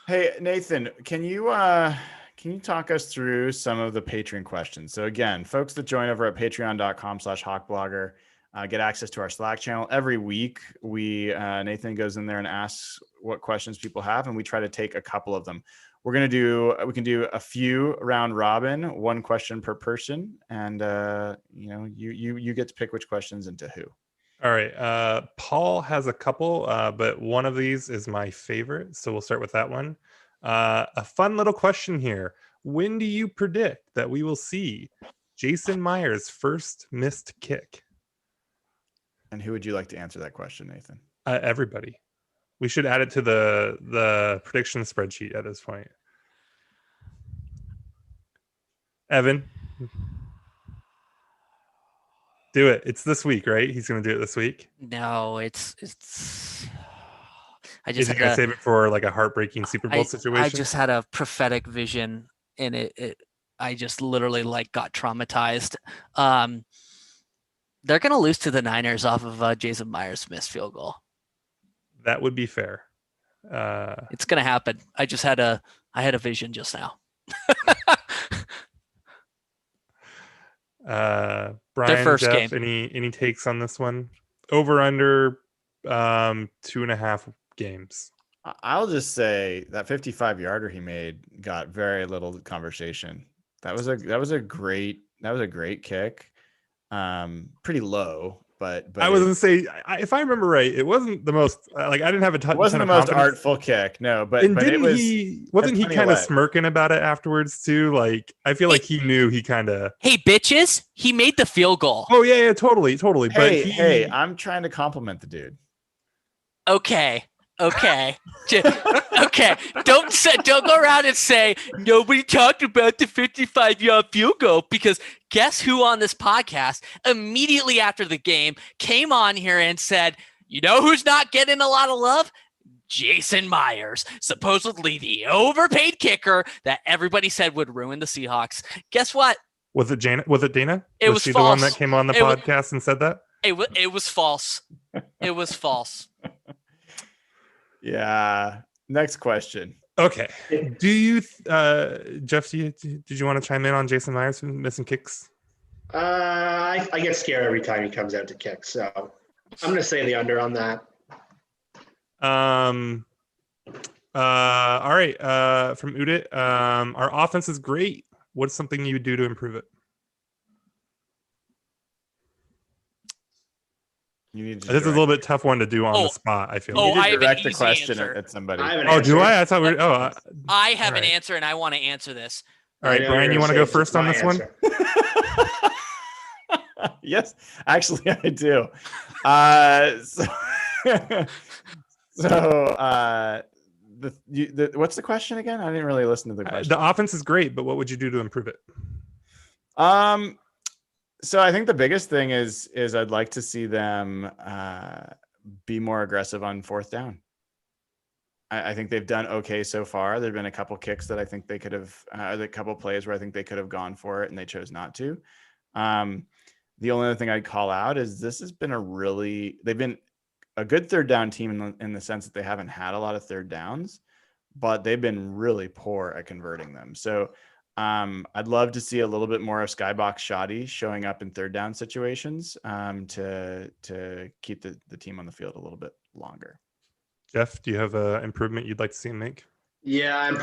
Hey, Nathan, can you talk us through some of the Patreon questions? So again, folks that join over at patreon.com/hawkblogger get access to our Slack channel. Every week, Nathan goes in there and asks what questions people have, and we try to take a couple of them. We can do a few round robin, one question per person, and you get to pick which questions into who. All right. Paul has a couple, but one of these is my favorite. So we'll start with that one. A fun little question here. When do you predict that we will see Jason Myers' first missed kick? And who would you like to answer that question, Nathan? Everybody. We should add it to the prediction spreadsheet at this point. Evan. Do it. It's this week, right? He's going to do it this week. No, it's. I just is he going to save it for like a heartbreaking Super Bowl situation? I just had a prophetic vision, and it I just literally got traumatized. They're going to lose to the Niners off of Jason Myers' missed field goal. That would be fair. It's going to happen. I had a vision just now. Brian, first Jeff, game. any takes on this one? Over under 2.5 games. I'll just say that 55-yarder he made got very little conversation. That was a great kick. Pretty low, but I was gonna say, if I remember right, it wasn't the most I didn't have a ton. It wasn't the most artful kick, no. But wasn't he kind of smirking about it afterwards too? Like I feel like he knew he kind of. Hey bitches, he made the field goal. Oh yeah, totally. Hey, I'm trying to compliment the dude. Okay. Okay. Don't go around and say nobody talked about the 55-yard field goal, because guess who on this podcast immediately after the game came on here and said, you know who's not getting a lot of love? Jason Myers, supposedly the overpaid kicker that everybody said would ruin the Seahawks. Guess what? Was it Dana? It was she false. The one that came on the podcast and said that? It was false. It was false. Yeah. Next question. Okay. Do you, Jeff? Did you want to chime in on Jason Myers missing kicks? I get scared every time he comes out to kick, so I'm going to say the under on that. All right. From Udit, our offense is great. What's something you would do to improve it? This is a little bit tough one to do on the spot. I feel. You need to I have direct an the easy question answer. at somebody. Do I? I thought we. I have an answer, and I want to answer this. All right, Brian, you want to go first on this one? Yes, actually, I do. What's the question again? I didn't really listen to the question. The offense is great, but what would you do to improve it? So I think the biggest thing is I'd like to see them be more aggressive on fourth down. I think they've done okay so far. There've been a couple kicks that I think they could have, a couple plays where I think they could have gone for it and they chose not to. The only other thing I'd call out is this has been they've been a good third down team in the sense that they haven't had a lot of third downs, but they've been really poor at converting them. So I'd love to see a little bit more of Skybox Shoddy showing up in third down situations to keep the team on the field a little bit longer. Jeff, do you have an improvement you'd like to see him make? Yeah, I'm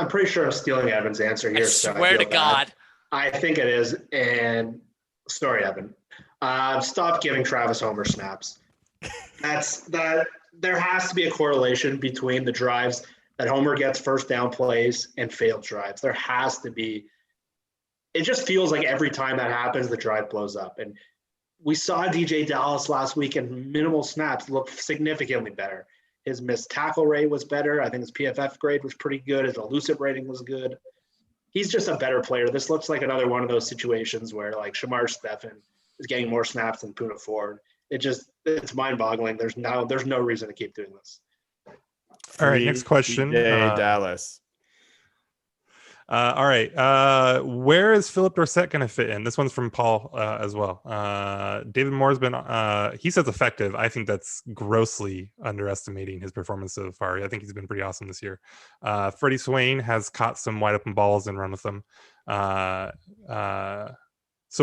pretty sure I'm stealing Evan's answer here. I swear to bad. God. I think it is. And sorry, Evan. Stop giving Travis Homer snaps. There has to be a correlation between the drives that Homer gets first down plays and failed drives. There has to be. It just feels like every time that happens, the drive blows up. And we saw DJ Dallas last week, and minimal snaps look significantly better. His missed tackle rate was better. I think his PFF grade was pretty good. His elusive rating was good. He's just a better player. This looks like another one of those situations where like Shamar Stefan is getting more snaps than Puna Ford. It's mind-boggling. There's no reason to keep doing this. All right, next question. Dallas. All right. Where is Philip Dorsett going to fit in? This one's from Paul as well. David Moore's been, he says effective. I think that's grossly underestimating his performance so far. I think he's been pretty awesome this year. Freddie Swain has caught some wide open balls and run with them. So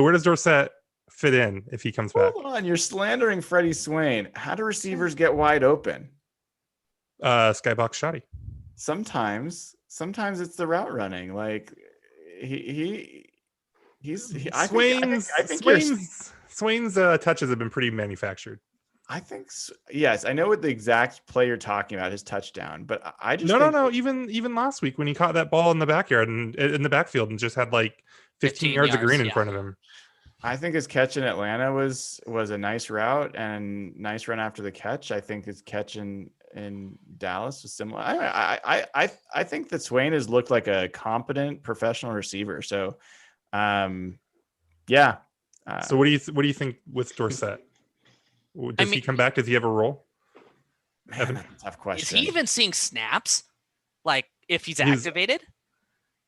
where does Dorsett fit in if he comes back? Hold on. You're slandering Freddie Swain. How do receivers get wide open? Skybox Shoddy. Sometimes it's the route running. Like Swain's touches have been pretty manufactured. I think yes, I know what the exact play you're talking about, his touchdown, but I just no. Even last week when he caught that ball in the backyard and in the backfield and just had like 15 yards of green in front of him. I think his catch in Atlanta was a nice route and nice run after the catch. I think his catch in Dallas was similar. I think that Swain has looked like a competent professional receiver. So, yeah. So what do you think with Dorsett? Does he come back? Does he have a role? Man, that's a tough question. Is he even seeing snaps? Like if he's activated?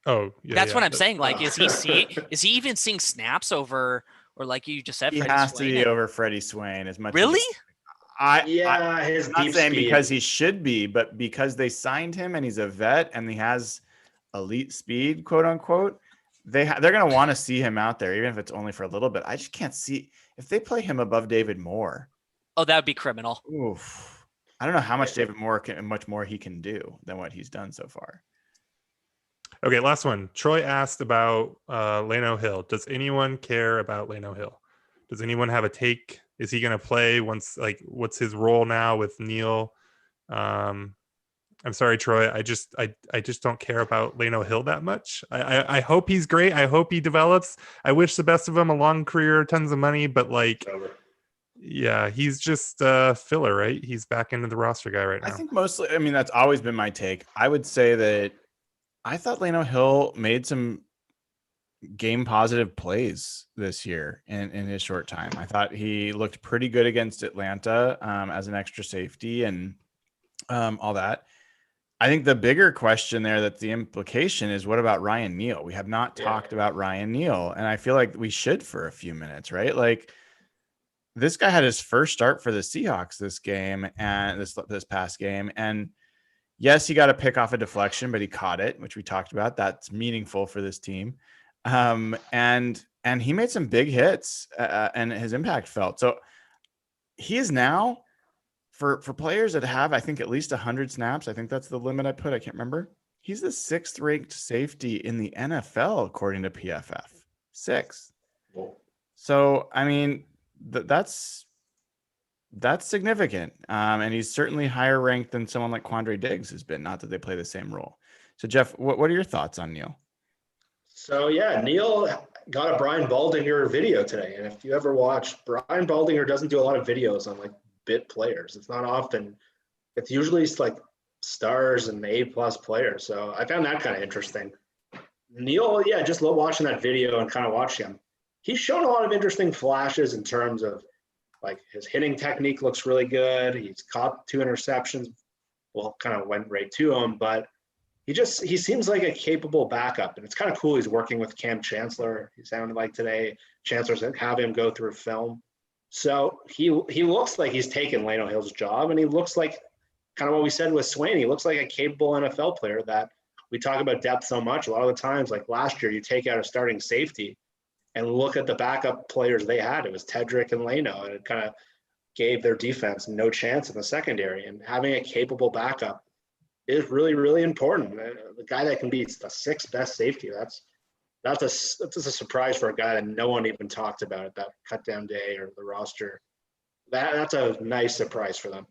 Oh, yeah. That's what I'm saying. Like, is he even seeing snaps over, or like you just said, he Freddie has Swain to be over Freddie Swain as much. Really? His I'm not deep saying speed. because he should be, but because they signed him and he's a vet and he has elite speed, quote unquote. They're going to want to see him out there, even if it's only for a little bit. I just can't see if they play him above David Moore. Oh, that would be criminal. Oof. I don't know how much much more he can do than what he's done so far. Okay, last one. Troy asked about Lano Hill. Does anyone care about Lano Hill? Does anyone have a take? Is he going to play once? Like, what's his role now with Neil? I'm sorry, Troy. I just don't care about Lano Hill that much. I hope he's great. I hope he develops. I wish the best of him. A long career, tons of money, but like, yeah, he's just filler, right? He's back into the roster guy right now. I think mostly. I mean, that's always been my take. I would say that I thought Lano Hill made some game positive plays this year in his short time. I thought he looked pretty good against Atlanta as an extra safety and all that. I think the bigger question there, that the implication is, what about Ryan Neal? We have not talked about Ryan Neal, and I feel like we should for a few minutes, right? Like, this guy had his first start for the Seahawks this game and this past game, and yes, he got a pick off a deflection, but he caught it, which we talked about. That's meaningful for this team. And he made some big hits and his impact felt. So he is now, for players that have, I think, at least 100 snaps, I think that's the limit I put. I can't remember. He's the 6th ranked safety in the NFL, according to PFF. 6th. So, I mean, that's significant. And he's certainly higher ranked than someone like Quandre Diggs has been, not that they play the same role. So Jeff, what are your thoughts on Neal? So yeah, Neal got a Brian Baldinger video today. And if you ever watch, Brian Baldinger doesn't do a lot of videos on like bit players. It's not often, it's usually like stars and A+ players. So I found that kind of interesting. Neal, yeah, just watching that video and kind of watching him. He's shown a lot of interesting flashes in terms of like his hitting technique looks really good. He's caught 2 interceptions kind of went right to him, but he seems like a capable backup, and it's kind of cool. He's working with Cam Chancellor. He sounded like today Chancellor's have him go through film. So he looks like he's taken Lano Hill's job, and he looks like kind of what we said with Swain. He looks like a capable NFL player that we talk about depth so much. A lot of the times, like last year, you take out a starting safety and look at the backup players they had. It was Tedrick and Lano, and it kind of gave their defense no chance in the secondary. And having a capable backup is really, really important. The guy that can be the sixth best safety, that's a surprise for a guy that no one even talked about at that cut down day or the roster. That's a nice surprise for them.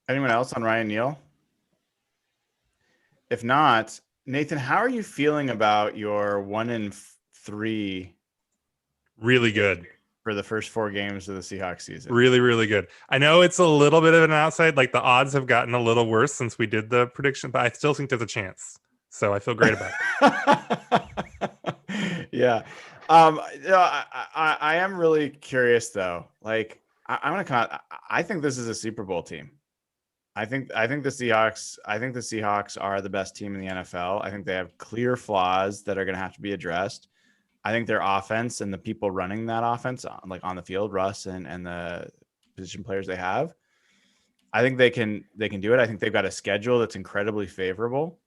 Anyone else on Ryan Neal? If not, Nathan, how are you feeling about your 1-3? Really good for the first 4 games of the Seahawks season. Really, really good. I know it's a little bit of an outside, like the odds have gotten a little worse since we did the prediction, but I still think there's a chance. So I feel great about it. Yeah. I am really curious though. Like I'm going to come out. I think this is a Super Bowl team. I think the Seahawks are the best team in the NFL. I think they have clear flaws that are going to have to be addressed. I think their offense and the people running that offense, like on the field, Russ and the position players they have, I think they can do it. I think they've got a schedule that's incredibly favorable,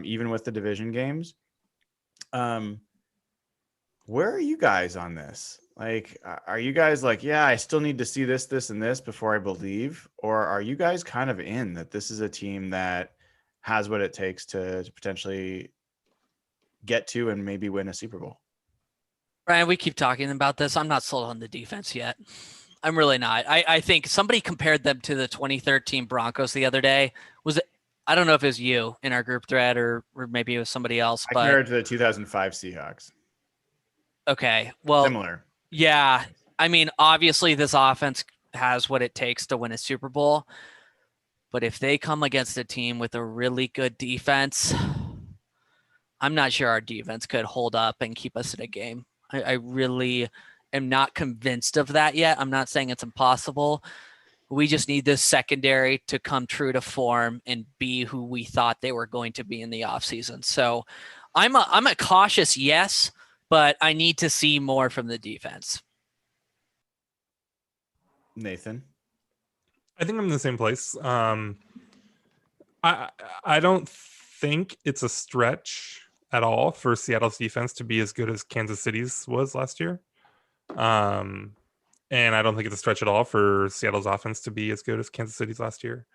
even with the division games. Where are you guys on this? Like, are you guys like, yeah, I still need to see this, this, and this before I believe? Or are you guys kind of in that this is a team that has what it takes to potentially get to and maybe win a Super Bowl? Brian, we keep talking about this. I'm not sold on the defense yet. I'm really not. I think somebody compared them to the 2013 Broncos the other day. I don't know if it was you in our group thread or maybe it was somebody else. I compared it to the 2005 Seahawks. Okay. Well, similar. Yeah. I mean, obviously this offense has what it takes to win a Super Bowl. But if they come against a team with a really good defense, I'm not sure our defense could hold up and keep us in a game. I really am not convinced of that yet. I'm not saying it's impossible. We just need this secondary to come true to form and be who we thought they were going to be in the offseason. So I'm a cautious yes, but I need to see more from the defense. Nathan? I think I'm in the same place. I don't think it's a stretch at all for Seattle's defense to be as good as Kansas City's was last year. And I don't think it's a stretch at all for Seattle's offense to be as good as Kansas City's last year,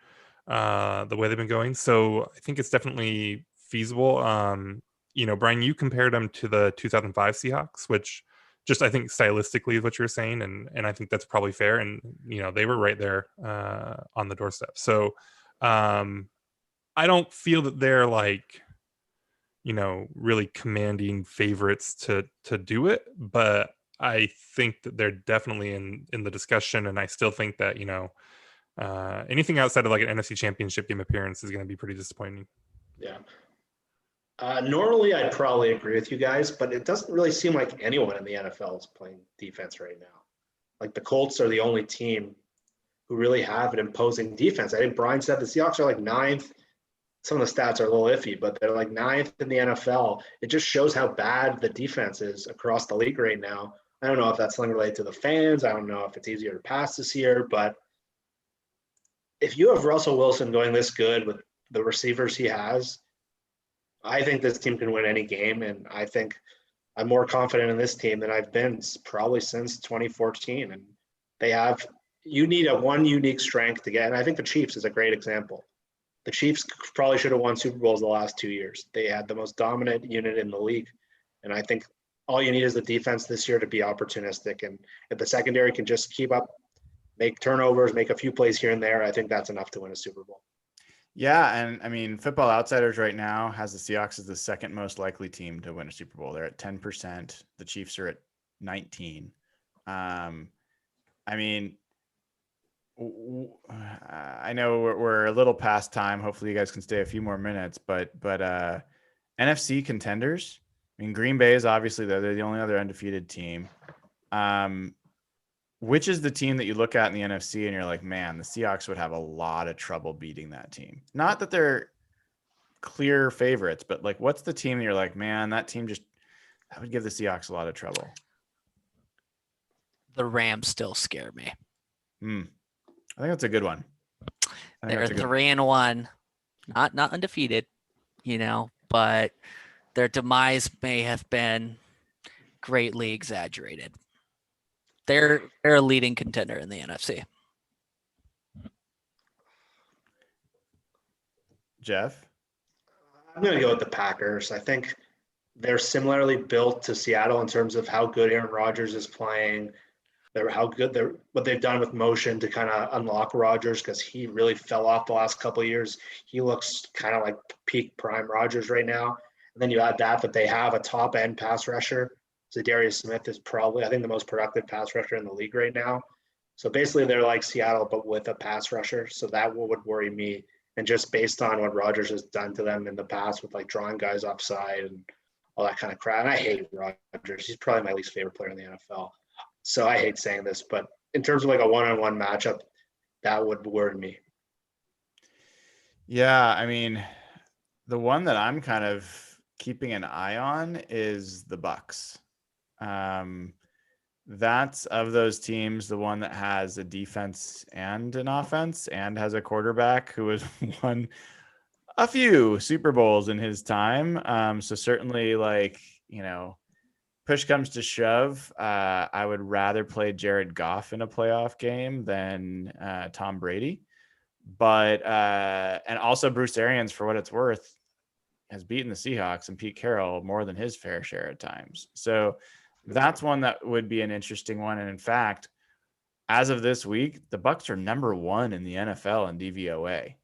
the way they've been going. So I think it's definitely feasible. Brian, you compared them to the 2005 Seahawks, which just I think stylistically is what you're saying. And I think that's probably fair. And, they were right there on the doorstep. So I don't feel that they're like, really commanding favorites to do it. But I think that they're definitely in the discussion. And I still think that, anything outside of like an NFC Championship game appearance is going to be pretty disappointing. Yeah. Normally, I'd probably agree with you guys, but it doesn't really seem like anyone in the NFL is playing defense right now. Like the Colts are the only team who really have an imposing defense. I think Brian said the Seahawks are like 9th. Some of the stats are a little iffy, but they're like 9th in the NFL. It just shows how bad the defense is across the league right now. I don't know if that's something related to the fans. I don't know if it's easier to pass this year, but if you have Russell Wilson going this good with the receivers he has, I think this team can win any game, and I think I'm more confident in this team than I've been probably since 2014. And you need one unique strength to get, and I think the Chiefs is a great example. The Chiefs probably should have won Super Bowls the last 2 years. They had the most dominant unit in the league, and I think all you need is the defense this year to be opportunistic. And if the secondary can just keep up, make turnovers, make a few plays here and there, I think that's enough to win a Super Bowl. Yeah, and I mean, Football Outsiders right now has the Seahawks as the second most likely team to win a Super Bowl. They're at 10%. The Chiefs are at 19. I mean, I know we're a little past time. Hopefully, you guys can stay a few more minutes. But NFC contenders. I mean, Green Bay is obviously they're the only other undefeated team. Where which is the team that you look at in the NFC and you're like, man, the Seahawks would have a lot of trouble beating that team. Not that they're clear favorites, but like, what's the team that you're like, man, that would give the Seahawks a lot of trouble. The Rams still scare me. I think that's a good one. They're 3-1, not undefeated, but their demise may have been greatly exaggerated. They're a leading contender in the NFC. Jeff? I'm going to go with the Packers. I think they're similarly built to Seattle in terms of how good Aaron Rodgers is playing. What they've done with motion to kind of unlock Rodgers, because he really fell off the last couple of years. He looks kind of like peak prime Rodgers right now. And then you add that they have a top end pass rusher. So Darius Smith is probably, I think, the most productive pass rusher in the league right now. So basically they're like Seattle, but with a pass rusher. So that would worry me. And just based on what Rodgers has done to them in the past with like drawing guys offside and all that kind of crap. And I hate Rodgers. He's probably my least favorite player in the NFL. So I hate saying this, but in terms of like a one-on-one matchup, that would worry me. Yeah, I mean, the one that I'm kind of keeping an eye on is the Bucks. That's of those teams, the one that has a defense and an offense and has a quarterback who has won a few Super Bowls in his time. So certainly, like, push comes to shove, I would rather play Jared Goff in a playoff game than Tom Brady. But and also Bruce Arians, for what it's worth, has beaten the Seahawks and Pete Carroll more than his fair share at times. So that's one that would be an interesting one. And in fact, as of this week, the Bucks are number 1 in the NFL in DVOA,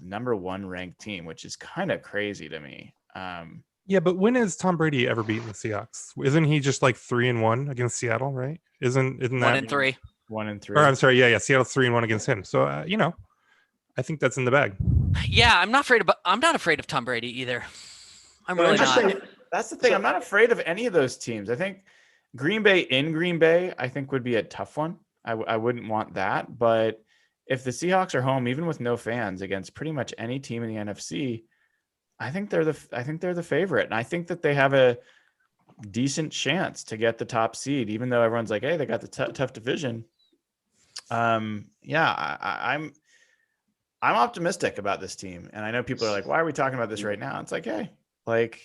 number 1 ranked team, which is kind of crazy to me. Yeah, but when has Tom Brady ever beaten the Seahawks? Isn't he just like 3-1 against Seattle, right? Isn't that 1-3? 1-3. Or I'm sorry, yeah, Seattle's 3-1 against him. So I think that's in the bag. Yeah, I'm not afraid of Tom Brady either. I'm really not. That's the thing. I'm not afraid of any of those teams. I think Green Bay, I think would be a tough one. I wouldn't want that. But if the Seahawks are home, even with no fans, against pretty much any team in the NFC, I think they're the favorite. And I think that they have a decent chance to get the top seed, even though everyone's like, hey, they got the tough division. I'm optimistic about this team. And I know people are like, why are we talking about this right now? It's like, hey, like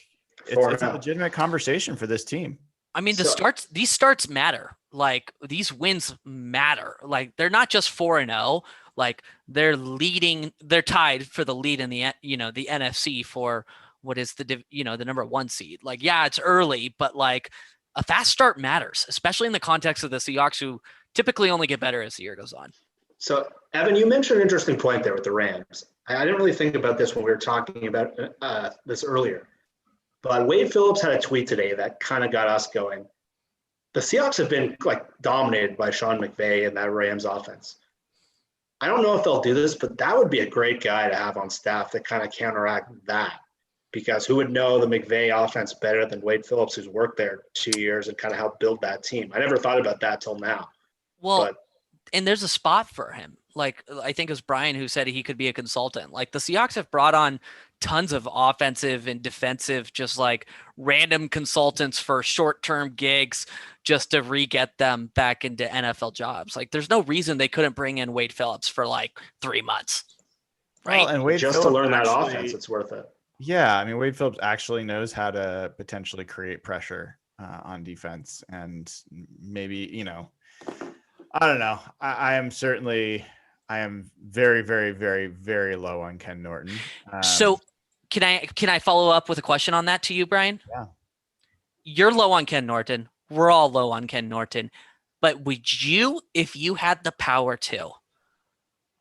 it's a legitimate conversation for this team. I mean, these starts matter. Like, these wins matter. Like, they're not just 4-0. Like, they're tied for the lead in the NFC for what is the number 1 seed. Like, yeah, it's early, but like a fast start matters, especially in the context of the Seahawks, who typically only get better as the year goes on. So, Evan, you mentioned an interesting point there with the Rams. I didn't really think about this when we were talking about this earlier. But Wade Phillips had a tweet today that kind of got us going. The Seahawks have been like dominated by Sean McVay and that Rams offense. I don't know if they'll do this, but that would be a great guy to have on staff that kind of counteract that. Because who would know the McVay offense better than Wade Phillips, who's worked there 2 years and kind of helped build that team? I never thought about that till now. Well, and there's a spot for him. Like, I think it was Brian who said he could be a consultant. Like, the Seahawks have brought on tons of offensive and defensive, just like random consultants for short-term gigs just to re-get them back into NFL jobs. Like, there's no reason they couldn't bring in Wade Phillips for like 3 months. Right. Well, and Wade just Phillips to learn that offense, it's worth it. Yeah. I mean, Wade Phillips actually knows how to potentially create pressure on defense, and maybe, I don't know. I am very, very, very, very low on Ken Norton. So can I follow up with a question on that to you, Brian? Yeah. You're low on Ken Norton. We're all low on Ken Norton. But would you, if you had the power to,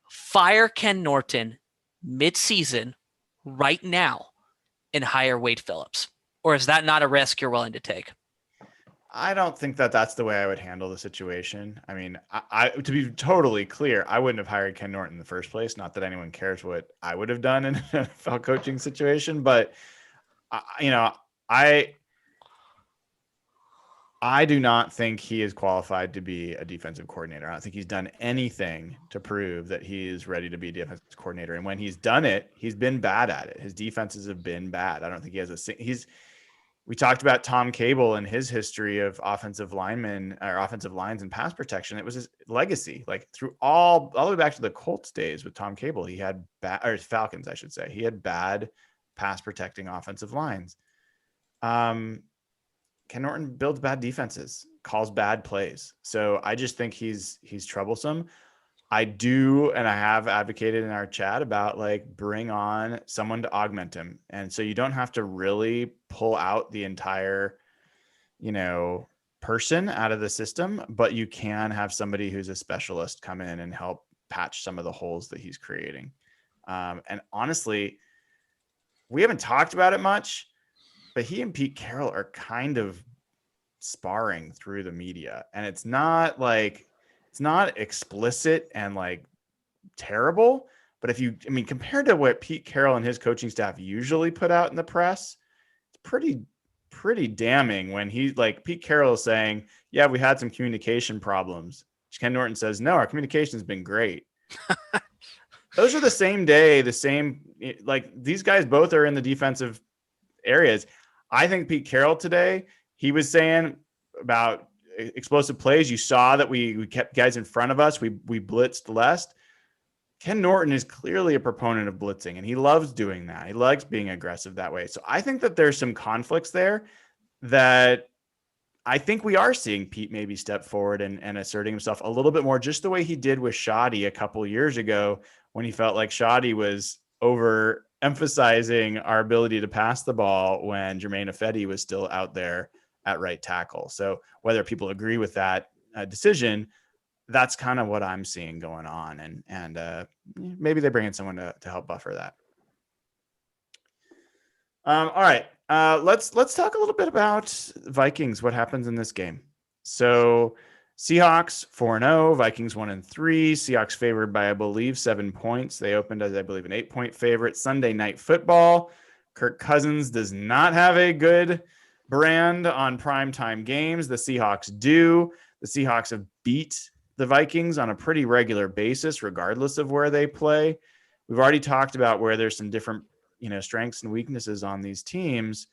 fire Ken Norton mid-season right now and hire Wade Phillips? Or is that not a risk you're willing to take? I don't think that that's the way I would handle the situation. I mean, I to be totally clear, I wouldn't have hired Ken Norton in the first place. Not that anyone cares what I would have done in an NFL coaching situation, but I I do not think he is qualified to be a defensive coordinator. I don't think he's done anything to prove that he is ready to be a defensive coordinator. And when he's done it, he's been bad at it. His defenses have been bad. I don't think he has we talked about Tom Cable and his history of offensive linemen or offensive lines and pass protection. It was his legacy, like through all the way back to the Colts days with Tom Cable. He had or Falcons, I should say. He had bad pass protecting offensive lines. Ken Norton builds bad defenses, calls bad plays. So I just think he's troublesome. I do, and I have advocated in our chat about like bring on someone to augment him. And so you don't have to really pull out the entire, person out of the system, but you can have somebody who's a specialist come in and help patch some of the holes that he's creating. And honestly, we haven't talked about it much, but he and Pete Carroll are kind of sparring through the media, and it's not explicit and like terrible, but compared to what Pete Carroll and his coaching staff usually put out in the press, it's pretty damning when Pete Carroll is saying, yeah, we had some communication problems. Ken Norton says, no, our communication has been great. Those are the same day, these guys both are in the defensive areas. I think Pete Carroll today, he was saying about explosive plays. You saw that we kept guys in front of us. We blitzed less. Ken Norton is clearly a proponent of blitzing, and he loves doing that. He likes being aggressive that way. So I think that there's some conflicts there that I think we are seeing Pete maybe step forward and asserting himself a little bit more, just the way he did with Shoddy a couple years ago when he felt like Shoddy was overemphasizing our ability to pass the ball when Jermaine Ifedi was still out there at right tackle. So whether people agree with that decision, that's kind of what I'm seeing going on. And maybe they bring in someone to help buffer that. All right. Let's talk a little bit about Vikings, what happens in this game. So Seahawks 4-0, Vikings 1-3. Seahawks favored by, I believe, 7 points. They opened as, I believe, an 8-point favorite. Sunday Night Football. Kirk Cousins does not have a good brand on primetime games. The Seahawks do. The Seahawks have beat the Vikings on a pretty regular basis, regardless of where they play. We've already talked about where there's some different, strengths and weaknesses on these teams.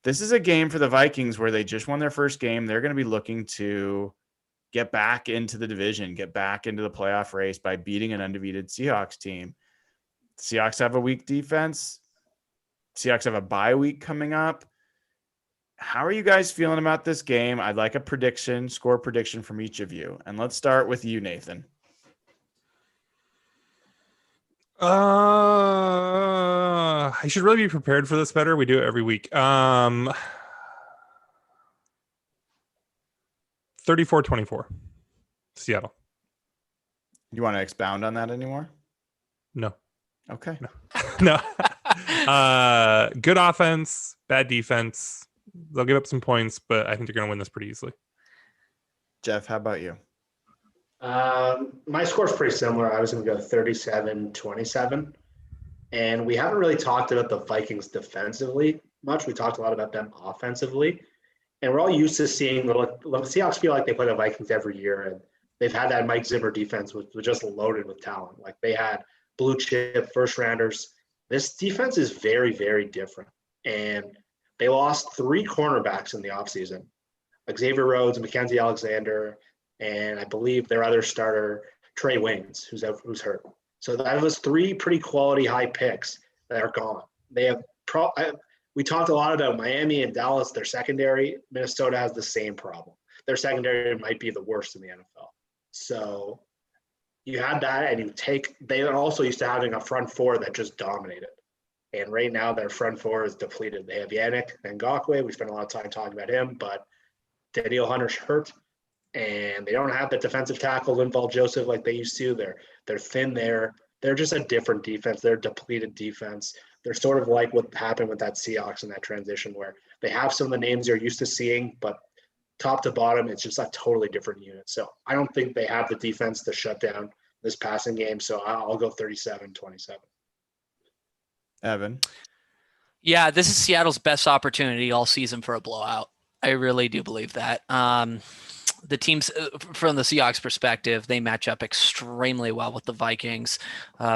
This is a game for the Vikings where they just won their first game. They're going to be looking to get back into the division, get back into the playoff race by beating an undefeated Seahawks team. Seahawks have a weak defense. Seahawks have a bye week coming up. How are you guys feeling about this game? I'd like a score prediction from each of you. And let's start with you, Nathan. I should really be prepared for this better. We do it every week. 34-24, Seattle. You want to expound on that anymore? No. Okay. No. Good offense, bad defense. They'll give up some points, but I think they're going to win this pretty easily. Jeff, how about you? My score's pretty similar. I was going to go 37-27. And we haven't really talked about the Vikings defensively much. We talked a lot about them offensively. And we're all used to seeing the Seahawks feel like they play the Vikings every year. And they've had that Mike Zimmer defense, which was just loaded with talent. Like they had blue chip first rounders. This defense is very, very different. And they lost 3 cornerbacks in the offseason. Xavier Rhodes, Mackenzie Alexander, and I believe their other starter, Trey Waynes, who's hurt. So that was 3 pretty quality high picks that are gone. They have we talked a lot about Miami and Dallas, their secondary. Minnesota has the same problem. Their secondary might be the worst in the NFL. So you had that, and they are also used to having a front four that just dominated. And right now their front four is depleted. They have Yannick Ngakoue. We spent a lot of time talking about him, but Daniel Hunter's hurt. And they don't have the defensive tackle, Linval Joseph, like they used to. They're thin there. They're just a different defense. They're a depleted defense. They're sort of like what happened with that Seahawks in that transition where they have some of the names you're used to seeing, but top to bottom, it's just a totally different unit. So I don't think they have the defense to shut down this passing game. So I'll go 37-27. Evan. Yeah, this is Seattle's best opportunity all season for a blowout. I really do believe that. The teams from the Seahawks perspective, they match up extremely well with the Vikings,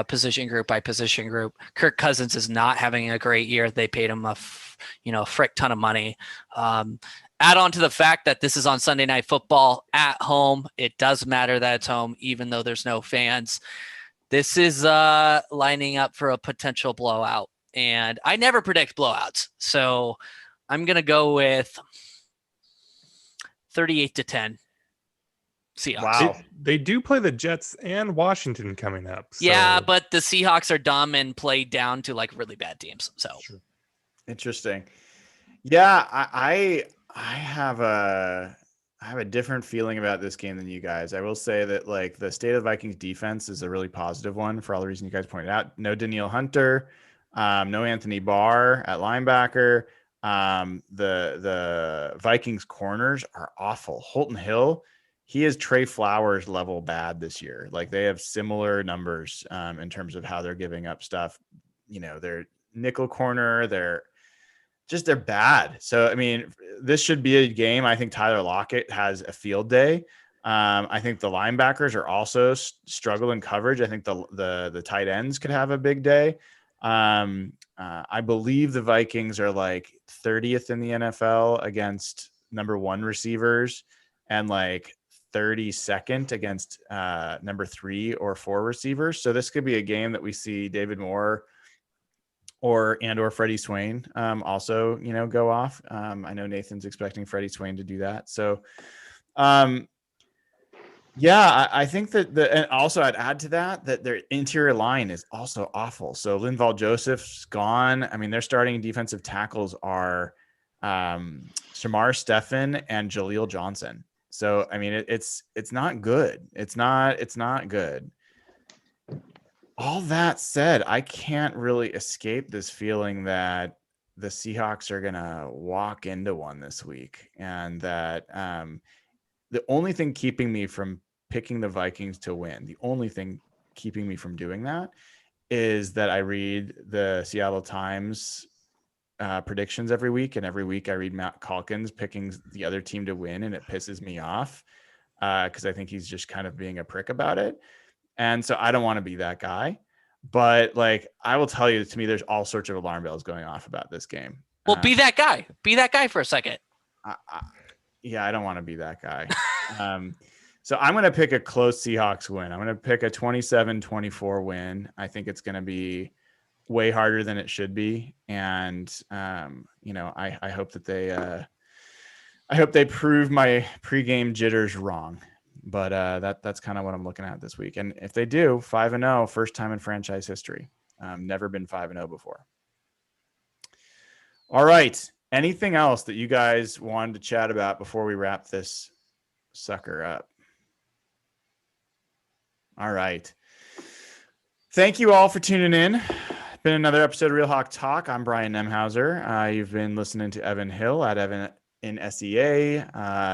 position group by position group. Kirk Cousins is not having a great year. They paid him a frick ton of money. Add on to the fact that this is on Sunday Night Football at home. It does matter that it's home, even though there's no fans. This is lining up for a potential blowout. And I never predict blowouts. So I'm going to go with 38-10 Seahawks. Wow. They do play the Jets and Washington coming up. So. Yeah, but the Seahawks are dumb and play down to like really bad teams. So Interesting. Yeah, I have a different feeling about this game than you guys. I will say that like the state of the Vikings defense is a really positive one for all the reasons you guys pointed out. No Danielle Hunter, no Anthony Barr at linebacker. The Vikings corners are awful. Holton Hill, he is Trey Flowers level bad this year. Like they have similar numbers in terms of how they're giving up stuff. They're nickel corner, they're bad. So, I mean, this should be a game. I think Tyler Lockett has a field day. I think the linebackers are also struggle in coverage. I think the tight ends could have a big day. I believe the Vikings are like 30th in the NFL against number 1 receivers and like 32nd against number 3 or 4 receivers. So this could be a game that we see David Moore or Freddie Swain also, go off. I know Nathan's expecting Freddie Swain to do that. So, yeah, I think that and also I'd add to that their interior line is also awful. So Linval Joseph's gone. I mean, their starting defensive tackles are Shamar Stefan and Jaleel Johnson. So, I mean, it's not good. It's not good. All that said, I can't really escape this feeling that the Seahawks are going to walk into one this week, and that the only thing keeping me from picking the Vikings to win, the only thing keeping me from doing that is that I read the Seattle Times predictions every week, and every week I read Matt Calkins picking the other team to win, and it pisses me off because I think he's just kind of being a prick about it. And so I don't want to be that guy, but like, I will tell you, to me, there's all sorts of alarm bells going off about this game. Well, be that guy. Be that guy for a second. I don't want to be that guy. So I'm going to pick a close Seahawks win. I'm going to pick a 27-24 win. I think it's going to be way harder than it should be. And, I hope that they prove my pregame jitters wrong. But that's kind of what I'm looking at this week. And if they do, 5-0, first time in franchise history. Never been 5-0 before. All right. Anything else that you guys wanted to chat about before we wrap this sucker up? All right. Thank you all for tuning in. Been another episode of Real Hawk Talk. I'm Brian Nemhauser. You've been listening to Evan Hill at Evan in SEA,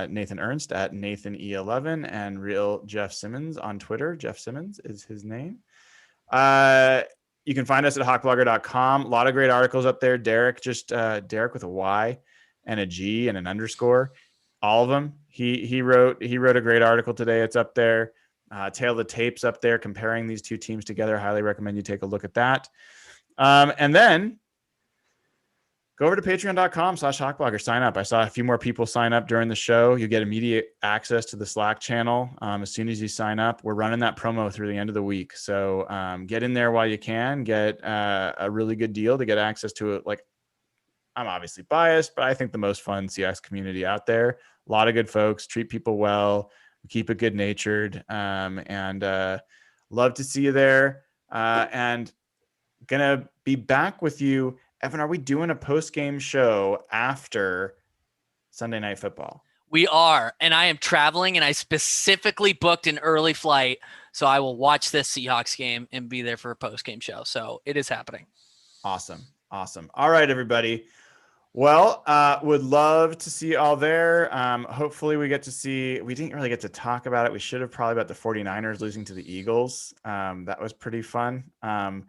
Nathan Ernst at Nathan E11, and Real Jeff Simmons on Twitter. Jeff Simmons is his name. You can find us at hawkblogger.com. A lot of great articles up there. Derek with a Y and a G and an underscore. All of them. He wrote a great article today. It's up there. Tail of the Tape's up there comparing these two teams together. Highly recommend you take a look at that. And then go over to patreon.com/hawkblogger. Sign up. I saw a few more people sign up during the show. You get immediate access to the Slack channel as soon as you sign up. We're running that promo through the end of the week. So get in there while you can. Get a really good deal to get access to it. Like, I'm obviously biased, but I think the most fun CX community out there. A lot of good folks. Treat people well. Keep it good-natured. And love to see you there. And going to be back with you. Evan, are we doing a post-game show after Sunday Night Football? We are, and I am traveling, and I specifically booked an early flight, so I will watch this Seahawks game and be there for a post-game show. So it is happening. Awesome. All right, everybody. Well, would love to see you all there. Hopefully we didn't really get to talk about it. We should have probably about the 49ers losing to the Eagles. That was pretty fun. And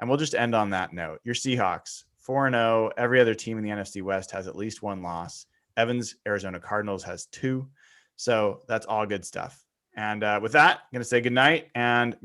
we'll just end on that note. Your Seahawks, 4-0. Every other team in the NFC West has at least one loss. Evan's Arizona Cardinals has 2. So that's all good stuff. And with that, I'm going to say good night and